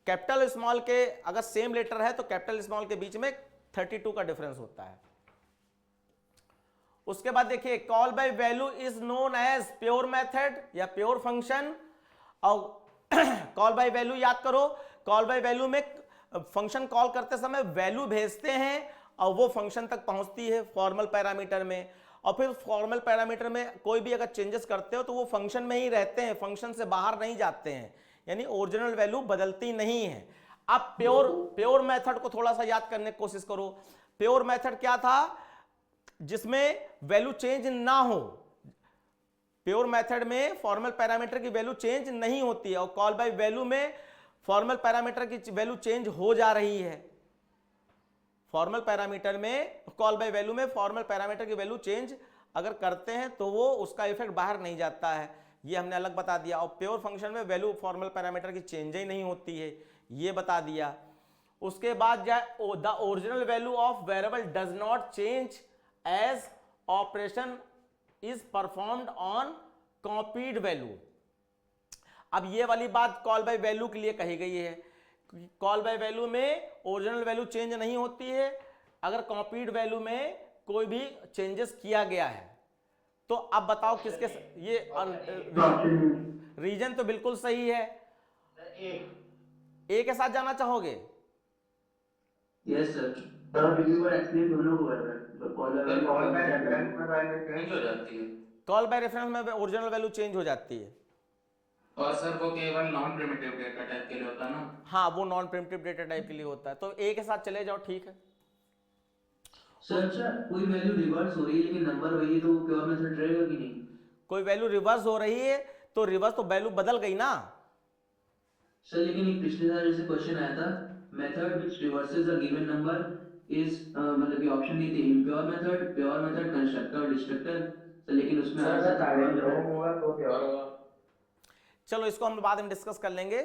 कैपिटल स्मॉल के अगर सेम लेटर है तो कैपिटल स्मॉल के बीच में 32 का डिफरेंस होता है। उसके बाद देखिए call by value is known as pure method या प्योर फंक्शन। और कॉल बाय वैल्यू याद करो, कॉल बाय वैल्यू में फंक्शन कॉल करते समय वैल्यू भेजते हैं और वो फंक्शन तक पहुंचती है फॉर्मल पैरामीटर में, और फिर फॉर्मल पैरामीटर में कोई भी अगर चेंजेस करते हो तो वो फंक्शन में ही रहते हैं, फंक्शन से बाहर नहीं जाते हैं, यानी ओरिजिनल वैल्यू बदलती नहीं है। अब प्योर मेथड को थोड़ा सा याद करने की कोशिश करो। प्योर मेथड क्या था? जिसमें वैल्यू चेंज ना हो। प्योर मेथड में फॉर्मल पैरामीटर की वैल्यू चेंज नहीं होती है, और कॉल बाय वैल्यू में फॉर्मल पैरामीटर की वैल्यू चेंज हो जा रही है। फॉर्मल पैरामीटर में कॉल बाय वैल्यू में फॉर्मल पैरामीटर की वैल्यू चेंज अगर करते हैं तो वो उसका इफेक्ट बाहर नहीं जाता है, ये हमने अलग बता दिया। और प्योर फंक्शन में वैल्यू फॉर्मल पैरामीटर की चेंज ही नहीं होती है, ये बता दिया। उसके बाद जाए the original value of variable does not change as operation is performed on copied value. अब ये वाली बात कॉल बाय वैल्यू के लिए कही गई है। कॉल बाय वैल्यू में ओरिजिनल वैल्यू चेंज नहीं होती है अगर कॉपीड वैल्यू में कोई भी चेंजेस किया गया है। तो अब बताओ किसके ये रीजन तो बिल्कुल सही है। ए के साथ जाना चाहोगे? Yes sir. सर बिल्कुल एक्चुअली दोनों हुआ है सर। कॉल चेंज हो जाती है। कॉल बाय रेफरेंस में ओरिजिनल वैल्यू चेंज हो जाती है। और सर वो केवल नॉन प्रिमिटिव डेटा टाइप के लिए होता है ना? हाँ, वो नॉन प्रिमिटिव डेटा टाइप के लिए होता है। तो ए के साथ चले जाओ, ठीक है। सर कोई वैल्यू रिवर्स हो रही है लेकिन नंबर वही है तो वो प्योर मेथड रहेगा कि नहीं? कोई वैल्यू रिवर्स हो रही है तो रिवर्स तो वैल्यू बदल गई ना। सर लेकिन एक पिछले साल जैसे क्वेश्चन आया था, method which reverses a given number is मतलब कि ऑप्शन नहीं थे impure method, pure method, constructor और डिस्ट्रक्टर। सर लेकिन उसमें होगा तो प्योर होगा। चलो इसको हम बाद में डिस्कस कर लेंगे।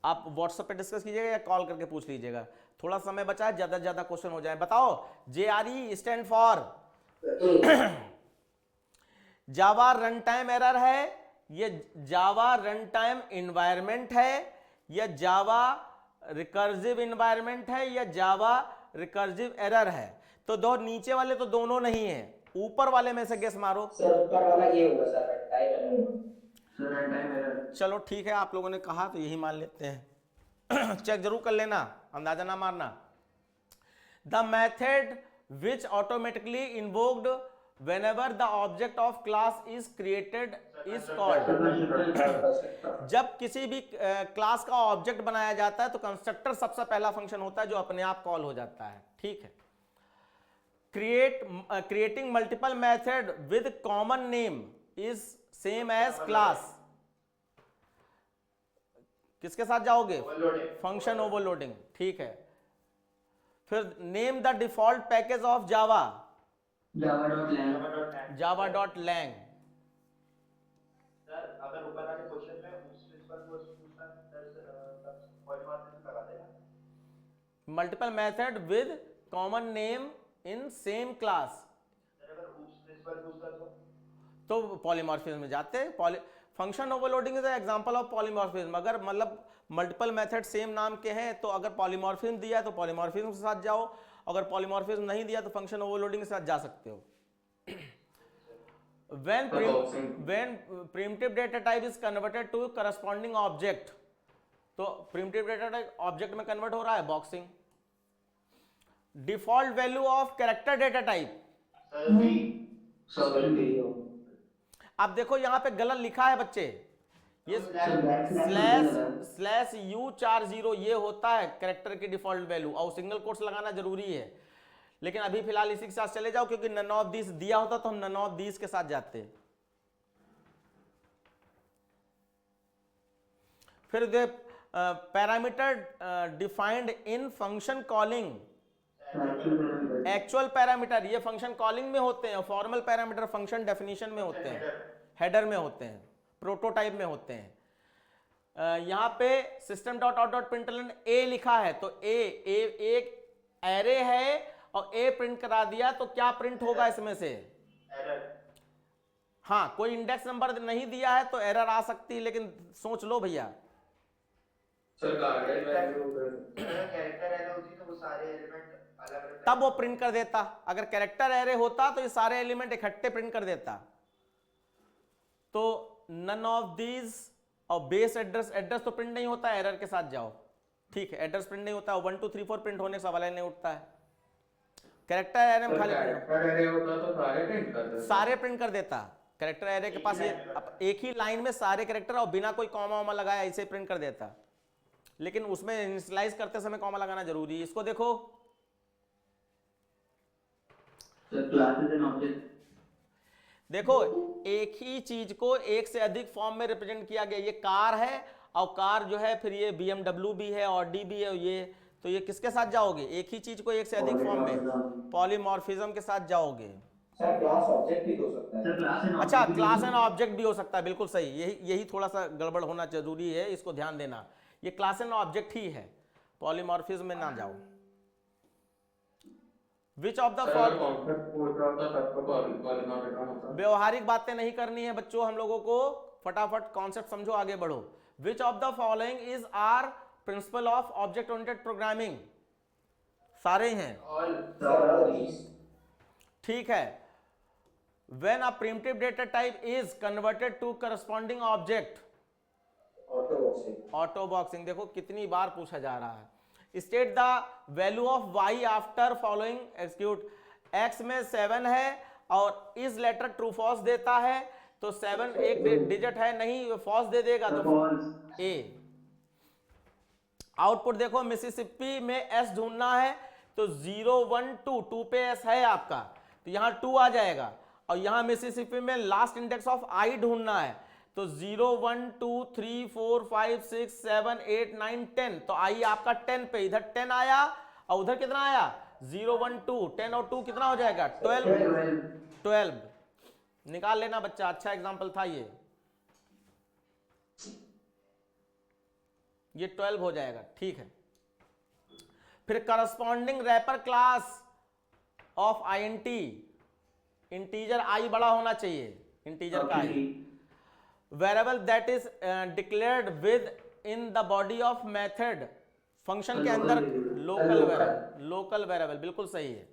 आप व्हाट्सएप पे डिस्कस कीजिएगा या कॉल करके पूछ लीजिएगा। थोड़ा समय बचा है, ज्यादा से ज्यादा क्वेश्चन हो जाए। बताओ JRE stand for Java run time error है, ये जावा रन टाइम इन्वायरमेंट है, या जावा रिकर्सिव इन्वायरमेंट है, या जावा रिकर्सिव एरर है। तो दो नीचे वाले तो दोनों नहीं है, ऊपर वाले में से गेस मारो। सर ऊपर वाला ये होगा सर, रन टाइम एरर। चलो ठीक है, आप लोगों ने कहा तो यही मान लेते हैं। चेक जरूर कर लेना, अंदाजा ना मारना। The method which automatically invoked whenever the object of class is created is called। जब किसी भी क्लास का ऑब्जेक्ट बनाया जाता है तो कंस्ट्रक्टर सबसे पहला फंक्शन होता है जो अपने आप कॉल हो जाता है, ठीक है। Creating multiple method with common name is same as class. किसके साथ जाओगे? फंक्शन ओवरलोडिंग, ठीक है। फिर name the default package of Java, java.lang। Sir अगर ऊपर वाले क्वेश्चन में उस प्रिंसिपल को पूछना तब पॉलीमॉर्फिज्म लगा देगा। Multiple method with common name in same class, sir अगर उस प्रिंसिपल पूछता तो पॉलीमॉर्फिज्म में जाते। Function overloading is example of polymorphism. अगर मतलब मल्टीपल मेथड सेम नाम के हैं तो अगर पॉलीमॉर्फिज्म दिया है तो पॉलीमॉर्फिज्म के साथ जाओ, अगर पॉलीमॉर्फिज्म नहीं दिया तो फंक्शन ओवरलोडिंग के साथ जा सकते हो। when primitive data type is converted to corresponding object, तो primitive data type ऑब्जेक्ट में कन्वर्ट हो रहा है, boxing. Default value of character data type, अब देखो यहां पे गलत लिखा है बच्चे, ये /U40 ये होता है कैरेक्टर की डिफॉल्ट वैल्यू, और सिंगल कोट्स लगाना जरूरी है। लेकिन अभी फिलहाल इसी के साथ चले जाओ, क्योंकि नन ऑफ दिस दिया होता तो हम नन ऑफ दिस के साथ जाते। फिर they parameter defined in function calling, actual parameter ये फंक्शन कॉलिंग में होते हैं, फॉर्मल पैरामीटर फंक्शन डेफिनेशन में होते हैं, हेडर में होते हैं, प्रोटोटाइप में होते हैं। यहाँ पे system dot out dot println A लिखा है, तो ए एक एरे है और ए प्रिंट करा दिया, तो क्या प्रिंट होगा इसमें से? एरर। हाँ, कोई इंडेक्स नंबर नहीं दिया है तो एरर आ सकती है, लेकिन सोच लो भैया। सर गार्डेड वैल्यू अगर कैरेक्टर एरर होती तो वो सारे एलिमेंट अलग अलग तब वो प्रिंट कर देता। अगर कैरेक्टर एरे होता तो ये सारे एलिमेंट इकट्ठे प्रिंट कर देता। तो नन ऑफ दीज और बेस एड्रेस, एड्रेस तो प्रिंट नहीं होता, एरर के साथ जाओ, ठीक है, एड्रेस प्रिंट नहीं होता, 1 2 3 4 प्रिंट होने का सवाल नहीं उठता है। कैरेक्टर एरे में खाली कैरेक्टर एरे होता तो सारे प्रिंट कर देता। सारे प्रिंट कर देता। कैरेक्टर एरे के पास ये एक ही लाइन में सारे कैरेक्टर और बिना कोई कॉमा वॉमा लगाया ऐसे प्रिंट कर देता, लेकिन उसमें इनिशियलाइज करते समय कॉमा लगाना जरूरी है। इसको देखो, क्लासेस एंड ऑब्जेक्ट, देखो एक ही चीज को एक से अधिक फॉर्म में रिप्रेजेंट किया गया। ये कार है और कार जो है फिर ये BMW भी है, ऑडी भी है, ये तो ये किसके साथ जाओगे? एक ही चीज को एक से अधिक फॉर्म में, पॉलीमॉर्फिज्म के साथ जाओगे। सर क्लास ऑब्जेक्ट भी हो सकता है। सर क्लास एंड अच्छा, क्लास एंड ऑब्जेक्ट भी हो सकता है, बिल्कुल सही, यही थोड़ा सा गड़बड़ होना जरूरी है, इसको ध्यान देना। ये क्लास एंड ऑब्जेक्ट ही है, पॉलीमॉर्फिज्म में ना जाओ। विच ऑफ द व्यवहारिक बातें नहीं करनी है बच्चों हम लोगों को, फटाफट कॉन्सेप्ट समझो, आगे बढ़ो। Which of the following is are principle of object oriented programming? सारे हैं, ठीक है। When a primitive data type is converted to corresponding object, auto boxing. देखो कितनी बार पूछा जा रहा है। State the value of y after following execute. x में 7 है और इस लेटर ट्रू फॉल्स देता है, तो 7 एक डिजिट है, नहीं फॉल्स दे देगा तो a। आउटपुट देखो, मिसिसिपी में s ढूंढना है तो 0 1 2 2 पे s है आपका, तो यहां 2 आ जाएगा। और यहां मिसिसिपी में लास्ट इंडेक्स ऑफ i ढूंढना है, तो 0 1 2 3 4 5 6 7 8 9 10, तो आई आपका 10 पे, इधर 10 आया और उधर कितना आया? 0 1 2 10 और 2 कितना हो जाएगा? 12 निकाल लेना बच्चा, अच्छा एग्जांपल था ये 12 हो जाएगा, ठीक है। फिर corresponding wrapper class of INT, integer I बड़ा होना चाहिए, इंटीजर का I. Variable that is declared with in the body of method, function के अंदर लोकल वेरिएबल, बिल्कुल सही है।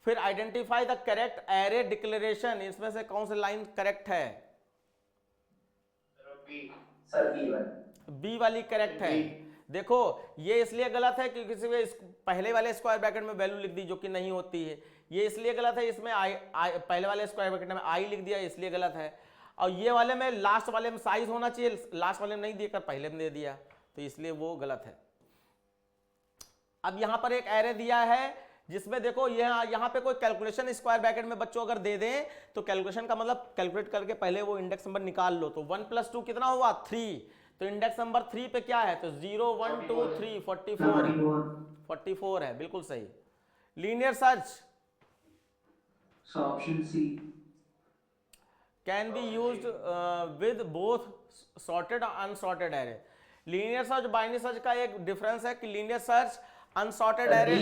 फिर identify the correct array declaration, इसमें से कौन सी लाइन करेक्ट है? बी वाली करेक्ट है। देखो ये इसलिए गलत है कि किसी में पहले वाले स्क्वायर ब्रैकेट में वैल्यू लिख दी जो कि नहीं होती है, ये इसलिए गलत है, इसमें पहले वाले स्क्वायर ब्रैकेट में आई लिख दिया इसलिए गलत है। और ये वाले में लास्ट वाले में साइज होना चाहिए, लास्ट वाले में नहीं देकर पहले में दे दिया, तो इसलिए वो गलत है। अब यहां पर एक एरे दिया है जिसमें देखो यहां पे कोई कैलकुलेशन स्क्वायर ब्रैकेट में बच्चों अगर दे दें तो कैलकुलेशन का मतलब कैलकुलेट करके पहले वो इंडेक्स नंबर निकाल लो, तो 1 + 2 कितना हुआ? 3, तो इंडेक्स नंबर 3 पे क्या है? तो 0 1 2 3 44 है, बिल्कुल सही। Linear search option C can be used with both sorted और unsorted array. Linear search binary search का एक डिफरेंस है कि linear search unsorted array,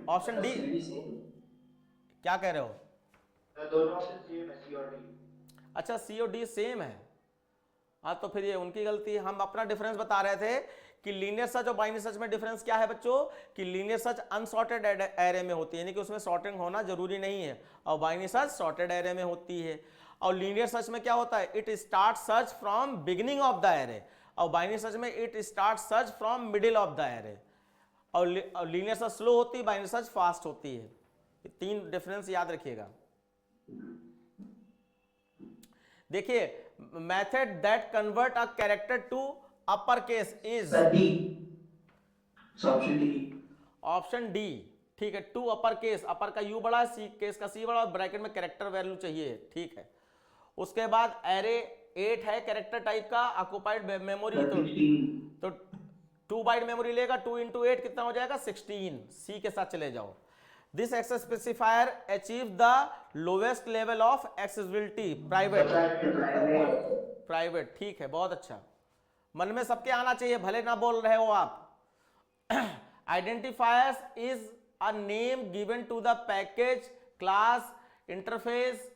option D क्या कह रहे हो? दोनों ऑप्शन सेम है, सी और डी। अच्छा सी और डी सेम है, हाँ तो फिर ये उनकी गलती है। हम अपना डिफरेंस बता रहे थे कि लीनियर सर्च और बाइनरी सर्च में डिफरेंस क्या है बच्चों, कि लीनियर सर्च अनसॉर्टेड एरे में होती है, यानी कि उसमें सॉर्टिंग होना जरूरी नहीं है, और बाइनरी सर्च सॉर्टेड एरे में होती है। और लीनियर सर्च में क्या होता है? It start search from beginning of the array, और बाइनरी सर्च में it start search from middle of the array. और लीनियर सर्च स्लो होती है, बाइनरी सर्च फास्ट होती है। ये 3 डिफरेंस याद रखिएगा। देखिए, method that convert a character to upper case is option D, ठीक है। टू अपर केस, अपर का यू बड़ा, सी केस का सी बड़ा, और ब्रैकेट में कैरेक्टर वैल्यू चाहिए, ठीक है। उसके बाद एरे 8 है कैरेक्टर टाइप का ऑक्युपाइड मेमोरी, सर 16 तो 2 बाइट मेमोरी लेगा, 2 into 8 कितना हो जाएगा 16। सी के साथ चले जाओ। This access specifier achieve the lowest level of accessibility private. Private ठीक है, बहुत अच्छा, मन में सबके आना चाहिए, भले ना बोल रहे हो आप। Identifiers is a name given to the package, class, interface,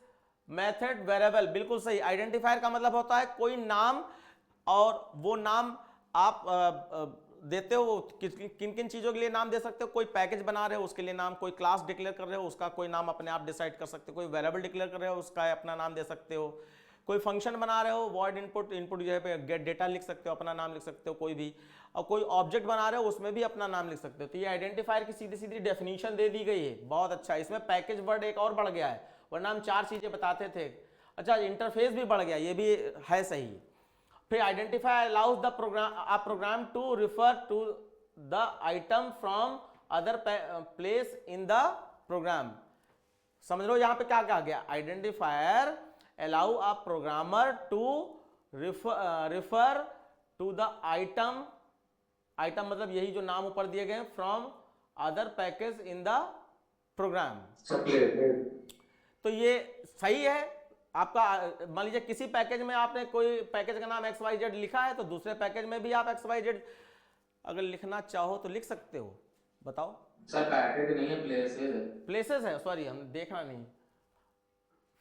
method, variable. बिल्कुल सही। आइडेंटिफायर का मतलब होता है कोई नाम, और वो नाम आप देते हो, किन किन चीजों के लिए नाम दे सकते हो। कोई पैकेज बना रहे हो उसके लिए नाम, कोई क्लास डिक्लेयर कर रहे हो उसका कोई नाम अपने आप डिसाइड कर सकते हो, कोई वेरिएबल डिक्लेयर कर रहे हो उसका अपना नाम दे सकते हो, कोई फंक्शन बना रहे हो, वॉइड इनपुट, इनपुट जो है गेट डेटा लिख सकते हो, अपना नाम लिख सकते हो कोई भी, और कोई ऑब्जेक्ट बना रहे हो उसमें भी अपना नाम लिख सकते हो। तो ये आइडेंटिफायर की सीधी सीधी डेफिनेशन दे दी गई है, बहुत अच्छा। इसमें पैकेज वर्ड एक और बढ़ गया है, वरना हम 4 चीजें बताते थे। अच्छा, इंटरफेस भी बढ़ गया, ये भी है सही। फिर identify allows the program to refer to the item from other place in the program. समझ लो यहां पे क्या कहा गया, identifier allow a programmer to refer to the item, item मतलब यही जो नाम ऊपर दिए गए, from other package in the program. तो ये सही है आपका। मान लीजिए किसी पैकेज में आपने कोई पैकेज का नाम XYZ लिखा है, तो दूसरे पैकेज में भी आप XYZ अगर लिखना चाहो तो लिख सकते हो। बताओ। सर पैकेज नहीं है, प्लेसेस है। प्लेसेस है, सॉरी हमने देखा नहीं।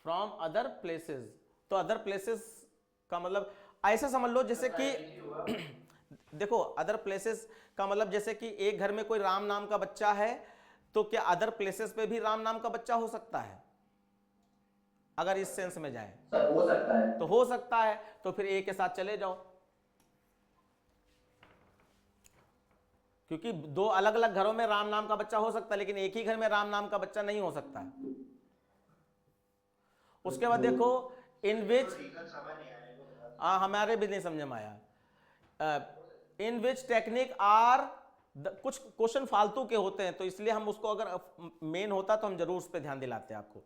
फ्रॉम अदर प्लेसेस, तो अदर प्लेसेस का मतलब ऐसे समझ लो जैसे कि देखो, अदर प्लेसेस का मतलब जैसे कि एक घर में कोई राम नाम का बच्चा है, तो क्या अदर प्लेसेस पे भी राम नाम का बच्चा हो सकता है? अगर इस सेंस में जाए सर हो सकता है। तो हो सकता है, तो फिर ए के साथ चले जाओ, क्योंकि 2 अलग अलग घरों में राम नाम का बच्चा हो सकता है, लेकिन एक ही घर में राम नाम का बच्चा नहीं हो सकता है। उसके बाद देखो, इन विच, हमारे भी नहीं समझ में आया, इन विच टेक्निक आर, कुछ क्वेश्चन फालतू के होते हैं, तो इसलिए हम उसको, अगर मेन होता तो हम जरूर उस पर ध्यान दिलाते हैं आपको।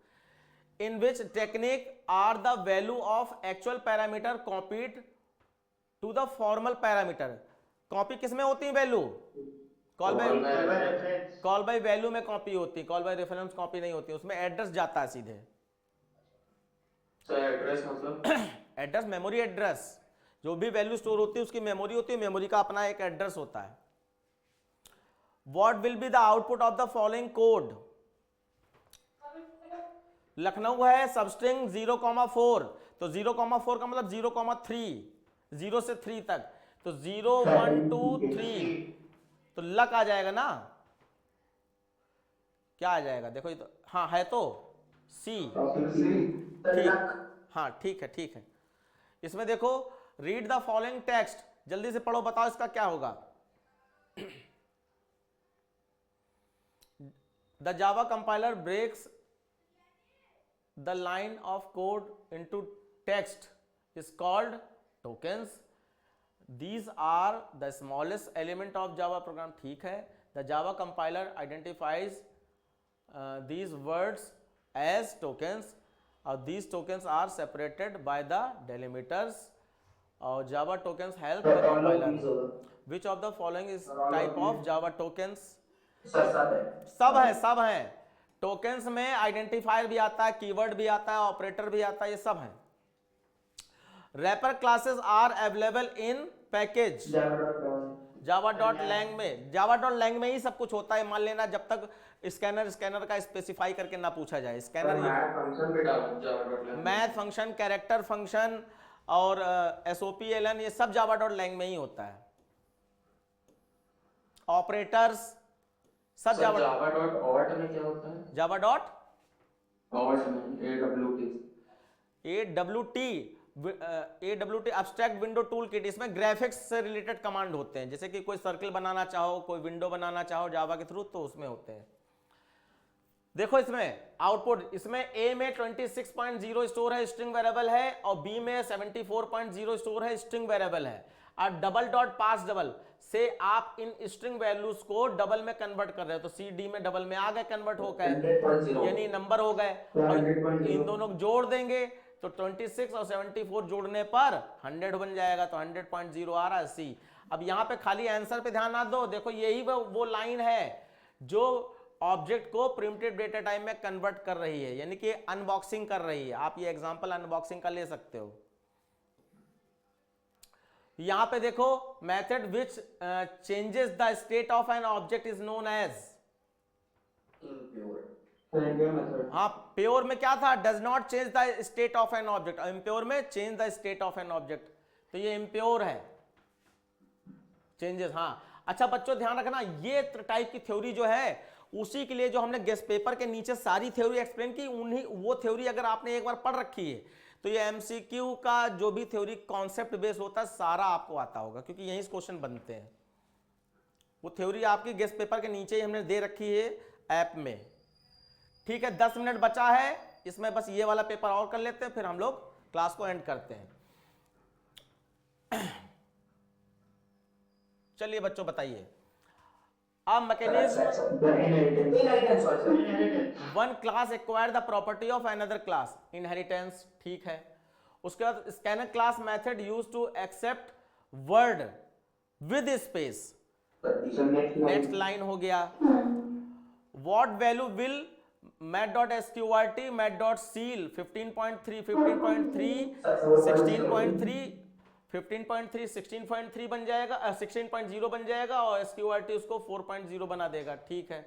In which technique are the value of actual parameter copied to the formal parameter? Copy किसमें होती है वैल्यू? कॉल बाय वैल्यू में कॉपी होती है, कॉल बाय रेफरेंस कॉपी नहीं होती, उसमें एड्रेस जाता है सीधे। सर एड्रेस मतलब एड्रेस, मेमोरी एड्रेस, जो भी वैल्यू स्टोर होती है उसकी मेमोरी होती है, मेमोरी का अपना एक एड्रेस होता है। What will be the output of the following code? Lucknow है सबस्ट्रिंग 0,4, तो 0,4 का मतलब 0,3, 0 से 3 तक, तो 0 1 2 3, तो लक आ जाएगा ना। क्या आ जाएगा देखो, ये तो हाँ है, तो सी। ठीक, हाँ ठीक है, ठीक है। इसमें देखो, रीड द फॉलोइंग टेक्स्ट, जल्दी से पढ़ो, बताओ इसका क्या होगा। The Java compiler breaks the line of code into text is called tokens. These are the smallest element of Java program. ठीक है। The Java compiler identifies these words as tokens. These tokens are separated by the delimiters. Java tokens help the compiler. Which of the following is type of Java tokens? सब है। Tokens में identifier भी आता है, keyword भी आता है, operator भी आता है, ये सब है। Wrapper classes are available in package java.lang में, java.lang में ही सब कुछ होता है। मान लेना जब तक स्कैनर का स्पेसिफाई करके ना पूछा जाए, scanner math function, character function और SOPLN, ये सब java.lang में ही होता है। ऑपरेटर्स सब java.ort में क्या होता है? java.ort में AWT abstract window tool kit, इसमें ग्राफिक्स से रिलेटेड कमांड होते हैं, जैसे कि कोई सर्कल बनाना चाहो, कोई विंडो बनाना चाहो जावा के थ्रू, तो उसमें होते हैं। देखो इसमें आउटपुट, इसमें A में 26.0 स्टोर है, स्ट्रिंग वेरिएबल है, और B में 74.0 स्टोर है, स्ट्रिंग वेरिएबल है। और डबल डॉट पास डबल से आप इन स्ट्रिंग वैल्यूज को डबल में कन्वर्ट कर रहे हो, तो सी डी में डबल में आ गए, कन्वर्ट हो गए, यानी नंबर हो गए। और इन दोनों को जोड़ देंगे तो 26 और 74 जोड़ने पर 100 बन जाएगा, तो 100.0 आ रहा है सी। अब यहां पे खाली आंसर पे ध्यान ना दो, देखो यही वो लाइन है जो ऑब्जेक्ट को प्रिमिटिव डेटा टाइप में कन्वर्ट कर रही है, यानी कि अनबॉक्सिंग कर रही है। आप ये एग्जांपल अनबॉक्सिंग का ले सकते हो। यहां पे देखो method which changes the state of an object is known as impure. हाँ, प्योर में क्या था, does not change the state of an object, impure में change the state of an object, तो ये इम्प्योर है, चेंजेस। हाँ अच्छा बच्चों ध्यान रखना, ये टाइप की थ्योरी जो है उसी के लिए जो हमने गेस्ट पेपर के नीचे सारी थ्योरी एक्सप्लेन की, उन्हीं वो थ्योरी अगर आपने एक बार पढ़ रखी है तो ये एमसीक्यू का जो भी थ्योरी कॉन्सेप्ट बेस होता है सारा आपको आता होगा, क्योंकि यहीं से क्वेश्चन बनते हैं। वो थ्योरी आपकी गेस्ट पेपर के नीचे ही हमने दे रखी है ऐप में। ठीक है, 10 मिनट बचा है, इसमें बस ये वाला पेपर और कर लेते हैं, फिर हम लोग क्लास को एंड करते हैं। चलिए बच्चों बताइए, अब mechanism one class acquire the property of another class, inheritance. ठीक है, उसके बाद scanner class method use to accept word with space, next line हो गया। What value will mat.sqrt mat.seal 15.3 15.3 16.3 15.3 16.3 बन जाएगा, 16.0 बन जाएगा और sqrt उसको 4.0 बना देगा। ठीक है,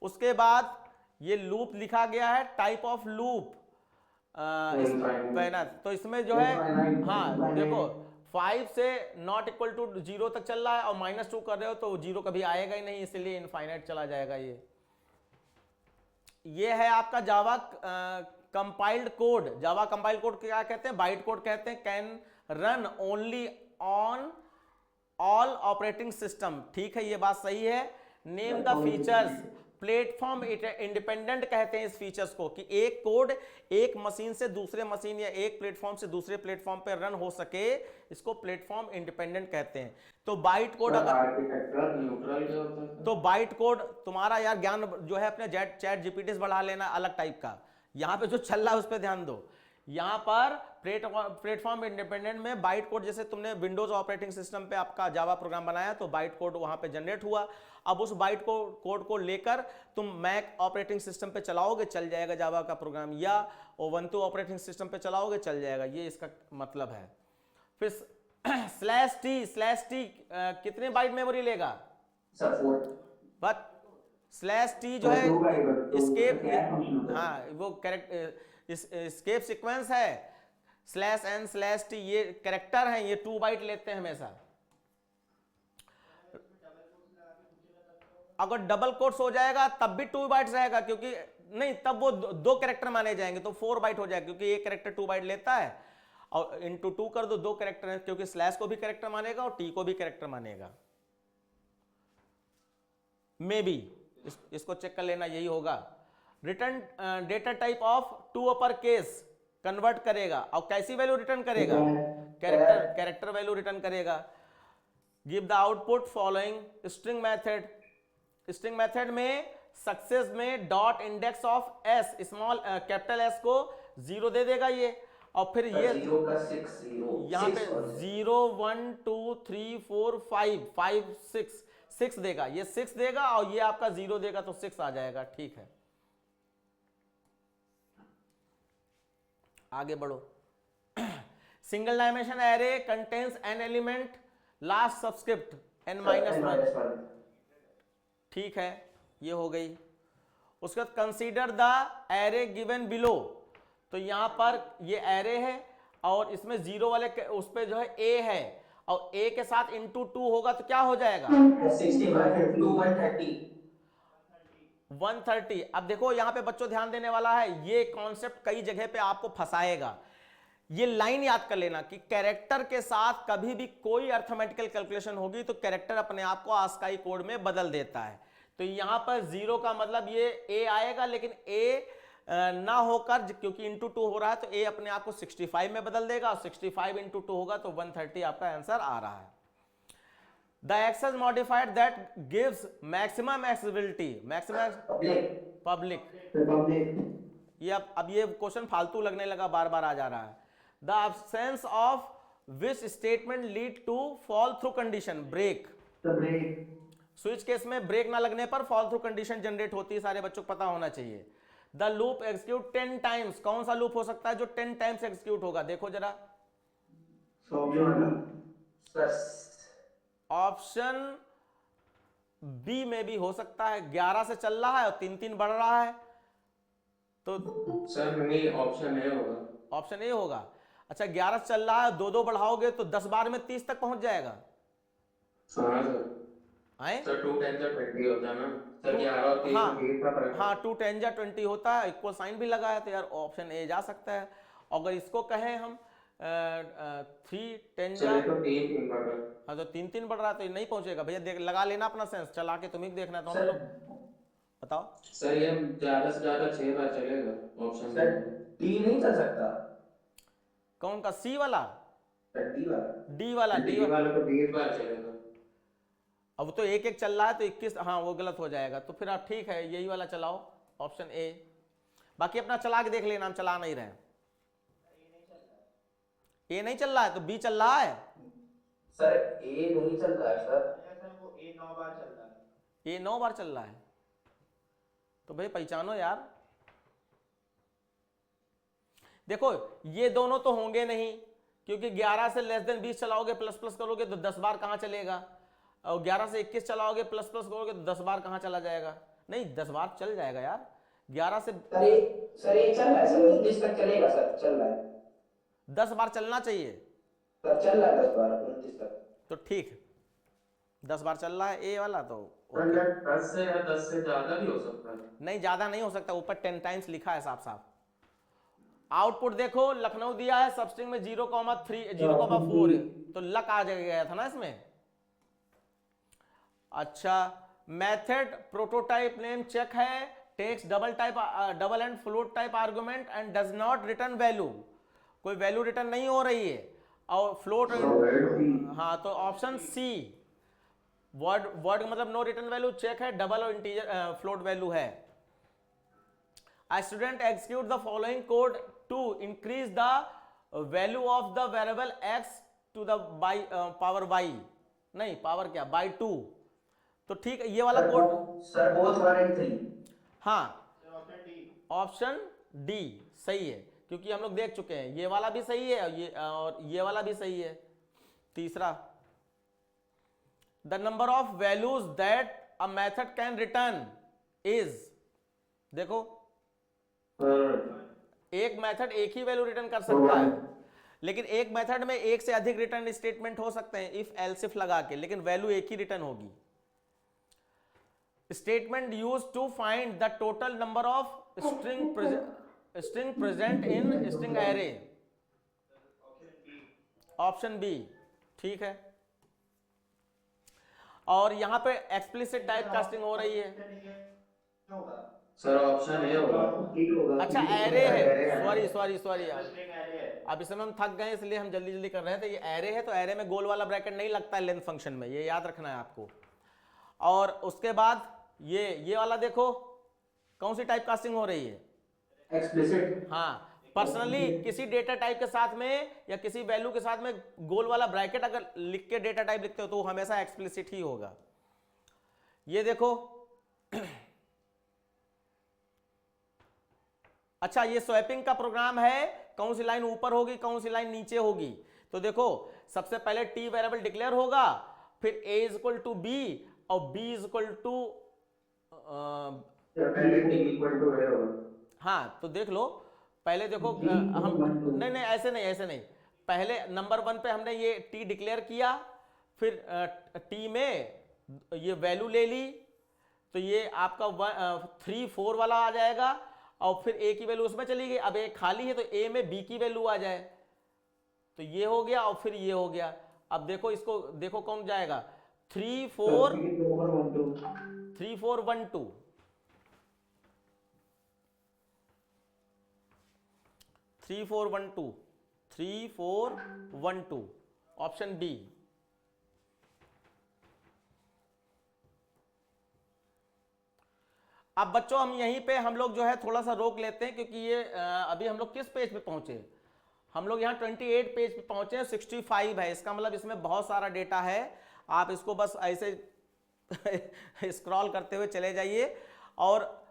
उसके बाद ये लूप लिखा गया है, टाइप ऑफ लूप तो इसमें जो है हाँ देखो 5 से नॉट इक्वल टू 0 तक चल रहा है और -2 कर रहे हो तो 0 कभी आएगा ही नहीं, इसलिए इनफाइनाइट चला जाएगा। ये है आपका जावा कंपाइल्ड कोड। जावा कंपाइल्ड कोड क्या कहते हैं, बाइट कोड कहते हैं। Can run only on all operating system. ठीक है, ये बात सही है। Name the features, platform independent कहते हैं इस फीचर्स को, कि एक कोड एक मशीन से दूसरे मशीन या एक प्लेटफॉर्म से दूसरे प्लेटफॉर्म पर रन हो सके, इसको प्लेटफॉर्म इंडिपेंडेंट कहते हैं। तो बाइट कोड आर्किटेक्चर न्यूट्रल क्या होता है? तो बाइट कोड तुम्हारा यार ज्ञान जो है अपने चैट जीपीटी से बढ़ा लेना अलग टाइप का, यहाँ पे जो चल रहा है उस पर ध्यान दो। यहाँ पर प्लेटफॉर्म इंडिपेंडेंट में बाइट कोड, जैसे तुमने विंडोज ऑपरेटिंग सिस्टम पे आपका जावा प्रोग्राम बनाया तो बाइट कोड वहां पे जनरेट हुआ। अब उस बाइट कोड को लेकर तुम मैक ऑपरेटिंग सिस्टम पे चलाओगे, चल जाएगा जावा का प्रोग्राम, या उबंटू ऑपरेटिंग सिस्टम पे चलाओगे, चल जाएगा। ये इसका मतलब है। फिर /t कितने बाइट मेमोरी लेगा? बट /t जो है एस्केप, हाँ वो एस्केप सीक्वेंस है। /n/t ये कैरेक्टर है, ये 2 बाइट लेते हैं हमेशा। अगर डबल कोट्स हो जाएगा तब भी 2 बाइट्स रहेगा, क्योंकि नहीं तब वो 2 कैरेक्टर माने जाएंगे तो 4 बाइट हो जाएगा, क्योंकि एक कैरेक्टर 2 बाइट लेता है और इंटू 2 कर दो, 2 कैरेक्टर है, क्योंकि स्लैश को भी कैरेक्टर मानेगा और टी को भी कैरेक्टर मानेगा। मे बी इसको चेक कर लेना, यही होगा। Return data type of 2 upper case convert करेगा, और कैसी वैल्यू रिटर्न करेगा? कैरेक्टर वैल्यू रिटर्न करेगा। Give the output following string method. String method में सक्सेस में dot index of S, small capital S को 0 दे देगा ये, और फिर ये यहाँ पे 0 1 2 3 4 5 6 देगा, ये 6 देगा और ये आपका 0 देगा तो 6 आ जाएगा। ठीक है, आगे बढ़ो। Single dimension array contains an element last subscript n-1। ठीक है, ये हो गई। उसके बाद consider the array given below, तो यहां पर ये एरे है और इसमें 0 वाले उस पे जो है a है, और a के साथ इंटू 2 होगा तो क्या हो जाएगा? 130। अब देखो यहां पे बच्चों ध्यान देने वाला है, ये कॉन्सेप्ट कई जगह पे आपको फंसाएगा। ये लाइन याद कर लेना कि कैरेक्टर के साथ कभी भी कोई अर्थमेटिकल कैलकुलेशन होगी तो कैरेक्टर अपने आप को आस्काई कोड में बदल देता है। तो यहां पर 0 का मतलब ये a आएगा, लेकिन a ना होकर, क्योंकि इंटू 2 हो रहा है तो a अपने आप को 65 में बदल देगा, और 65 इंटू 2 होगा तो 130 आपका आंसर आ रहा है। The access modifier that gives maximum accessibility, maximum public, ये अब ये क्वेश्चन फालतू लगने लगा, बार बार आ जा रहा है। The absence of which statement lead to fall through condition, break. Switch case में ब्रेक ना लगने पर फॉल थ्रू कंडीशन जनरेट होती है, सारे बच्चों को पता होना चाहिए। द लूप एग्जीक्यूट 10 टाइम्स, कौन सा लूप हो सकता है जो 10 टाइम्स एग्जीक्यूट होगा, देखो जरा। सर ऑप्शन बी में भी हो सकता है, 11 से चल रहा है और 3-3 बढ़ रहा है, तो सर नहीं, ऑप्शन ए होगा। ऑप्शन ए होगा। अच्छा 11 चल रहा है, 2-2 बढ़ाओगे तो 10 बार में 30 तक पहुंच जाएगा। हाँ सर। आए? सर 2 10 जा 20 होता है ना सर, 11 और 3 हाँ 20 का फर्क है। हाँ 2 10 जा 20 होता है, इक्वल साइन भी लगा है, तो यार ऑप्शन ए जा सकता है। अगर इसको कहें हम 3 10 जा, चलिए तो 3 बढ़ रहा है। हाँ तो 3-3 बढ़ रहा है, तो ये नहीं पहुंचेगा भैया, देख लगा लेना अपना सेंस, चला के तुम्हें देखना है, तो हम लोग बताओ। सर ये ज्यादा से ज्यादा 6 बार चलेगा ऑप्शन सर डी नहीं चल सकता, कौन का, सी वाला, सर डी वाला। डी वाला, डी वाला तो 20 बार चलेगा। अब तो 1-1 चल रहा है तो 21, हाँ वो गलत हो जाएगा, तो फिर आप ठीक है यही वाला चलाओ, ऑप्शन ए। बाकी अपना चला के देख लेना, हम चला नहीं रहे। ए नहीं चल रहा है तो बी चल रहा है। सर ए नहीं चल रहा है सर। सर वो ए 9 बार चल रहा है। ए 9 बार चल रहा है, तो भाई पहचानो यार। देखो ये दोनों तो होंगे नहीं, क्योंकि 11 से लेस देन 20 चलाओगे प्लस प्लस करोगे तो 10 बार कहां चलेगा, और 11 से 21 चलाओगे प्लस प्लस करोगे तो 10 बार कहां चला जाएगा, नहीं 10 बार चल जाएगा यार। 11 से सर ये चल रहा है सर, 29 तक चलेगा सर, चल रहा है 10 बार चलना चाहिए, सर, चल रहा है 10 बार 29 तक। तो ठीक 10 बार चल रहा है ए वाला, तो सर क्या 10 से या 10 से ज्यादा भी हो सकता है? नहीं ज्यादा नहीं हो सकता, ऊपर 10 टाइम्स लिखा है साफ साफ। आउटपुट देखो, लखनऊ दिया है सबस्ट्रिंग में 0,3 0,4, तो लक आ गया था ना इसमें। अच्छा मेथड प्रोटोटाइप नेम चेक है, takes double and float type argument and does not return value, कोई वैल्यू रिटर्न नहीं हो रही है, और फ्लोट, हाँ तो ऑप्शन सी, वर्ड वर्ड मतलब नो रिटर्न वैल्यू चेक है, डबल और इंटीजर फ्लोट वैल्यू है। A student execute the following code to increase the value of the variable x to the power y, नहीं power क्या, by 2, तो ठीक है ये वाला कोड। Sir both 1 and 3। हाँ ऑप्शन डी। ऑप्शन डी सही है, क्योंकि हम लोग देख चुके हैं ये वाला भी सही है और ये वाला भी सही है। तीसरा, the number of values that a method can return is, देखो एक मेथड एक ही वैल्यू रिटर्न कर सकता है, लेकिन एक मेथड में एक से अधिक रिटर्न स्टेटमेंट हो सकते हैं इफ एल्स इफ लगा के, लेकिन वैल्यू एक ही रिटर्न होगी। Statement use to find the total number of string present in string array, option B ठीक है। और यहां पे एक्सप्लिसिट टाइप कास्टिंग हो रही है, सर ऑप्शन ए होगा। अच्छा एरे है, सॉरी स्ट्रिंग एरे है। अब इस समय हम थक गए इसलिए हम जल्दी जल्दी कर रहे थे। ये एरे है तो एरे में गोल वाला ब्रैकेट नहीं लगता है लेंथ फंक्शन में, ये याद रखना है आपको। और उसके बाद ये वाला देखो कौन सी टाइप कास्टिंग हो रही है, एक्सप्लिसिट। हाँ पर्सनली किसी डेटा टाइप के साथ में या किसी वैल्यू के साथ में गोल वाला ब्रैकेट अगर लिख के डेटा टाइप लिखते हो तो वो हमेशा एक्सप्लिसिट ही होगा। ये देखो अच्छा ये स्वैपिंग का प्रोग्राम है, कौन सी लाइन ऊपर होगी कौन सी लाइन नीचे होगी, तो देखो सबसे पहले टी वेरिएबल डिक्लेयर होगा, फिर a is equal to B और b इज इक्वल टू, हाँ तो देख लो पहले देखो हम नहीं ऐसे नहीं, पहले नंबर 1 पे हमने ये t डिक्लेयर किया, फिर t में ये वैल्यू ले ली, तो ये आपका 3 4 वाला आ जाएगा, और फिर a की वैल्यू उसमें चली गई, अब a खाली है तो a में b की वैल्यू आ जाए, तो ये हो गया और फिर ये हो गया। अब देखो इसको देखो कौन जाएगा, 3 4 1 2, 3 4 1 2, 3 4 1 2, ऑप्शन बी। अब बच्चों हम यहीं पे हम लोग जो है थोड़ा सा रोक लेते हैं, क्योंकि ये अभी हम लोग किस पेज पे पहुंचे, हम लोग यहाँ 28 पेज पे पहुंचे हैं, 65 है, इसका मतलब इसमें बहुत सारा डेटा है। आप इसको बस ऐसे स्क्रॉल करते हुए चले जाइए। और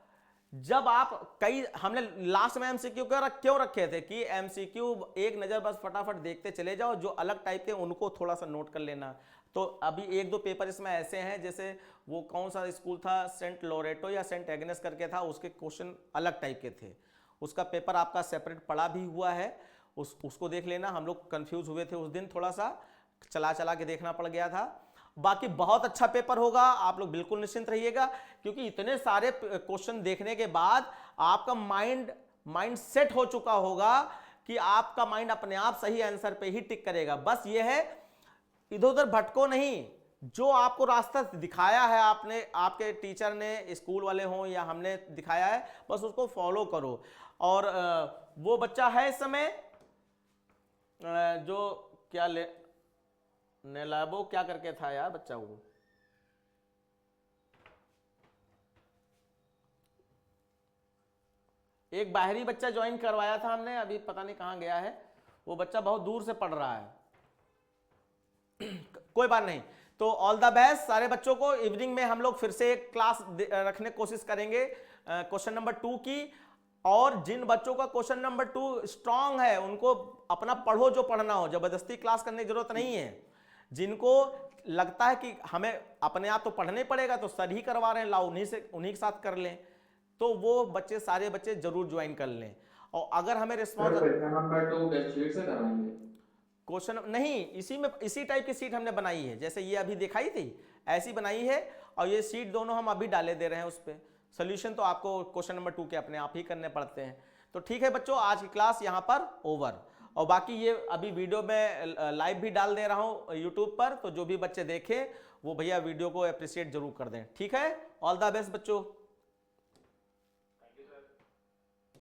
जब आप हमने लास्ट में एमसीक्यू क्यों रखे थे कि एमसीक्यू एक नज़र बस फटाफट देखते चले जाओ, जो अलग टाइप के उनको थोड़ा सा नोट कर लेना। तो अभी एक दो पेपर इसमें ऐसे हैं, जैसे वो कौन सा स्कूल था, सेंट लोरेटो या सेंट एग्नेस करके था, उसके क्वेश्चन अलग टाइप के थे, उसका पेपर आपका सेपरेट पड़ा भी हुआ है, उसको देख लेना। हम लोग कंफ्यूज हुए थे उस दिन, थोड़ा सा चला के देखना पड़ गया था। बाकी बहुत अच्छा पेपर होगा, आप लोग बिल्कुल निश्चिंत रहिएगा, क्योंकि इतने सारे क्वेश्चन देखने के बाद आपका माइंड सेट हो चुका होगा कि आपका माइंड अपने आप सही आंसर पे ही टिक करेगा। बस ये है, इधर उधर भटको नहीं, जो आपको रास्ता दिखाया है आपने, आपके टीचर ने, स्कूल वाले हों या हमने दिखाया है, बस उसको फॉलो करो। और वो बच्चा है इस समय जो क्या नेलाबो क्या करके था यार बच्चा, वो एक बाहरी बच्चा ज्वाइन करवाया था हमने, अभी पता नहीं कहाँ गया है वो बच्चा, बहुत दूर से पढ़ रहा है। कोई बात नहीं, तो ऑल द बेस्ट सारे बच्चों को। इवनिंग में हम लोग फिर से एक क्लास रखने की कोशिश करेंगे क्वेश्चन नंबर 2 की। और जिन बच्चों का क्वेश्चन नंबर 2 स्ट्रांग है उनको अपना पढ़ो, जो पढ़ना हो, जबरदस्ती क्लास करने की जरूरत नहीं है। जिनको लगता है कि हमें अपने आप तो पढ़ना ही पड़ेगा, तो सर ही करवा रहे हैं, लाओ उन्हीं के साथ कर लें, तो वो बच्चे, सारे बच्चे जरूर ज्वाइन कर लें। और अगर हमें response question number 2 guest sheet से करवाएंगे? क्वेश्चन नहीं, इसी टाइप की सीट हमने बनाई है, जैसे ये अभी दिखाई थी ऐसी बनाई है, और ये सीट दोनों हम अभी डाले दे रहे हैं उस पर। सोल्यूशन तो आपको क्वेश्चन नंबर 2 के अपने आप ही करने पड़ते हैं। तो ठीक है बच्चों, आज की क्लास यहाँ पर ओवर। और बाकी ये अभी वीडियो में लाइव भी डाल दे रहा हूँ यूट्यूब पर, तो जो भी बच्चे देखें वो भैया वीडियो को अप्रिशिएट जरूर कर दें। ठीक है, ऑल द बेस्ट बच्चों।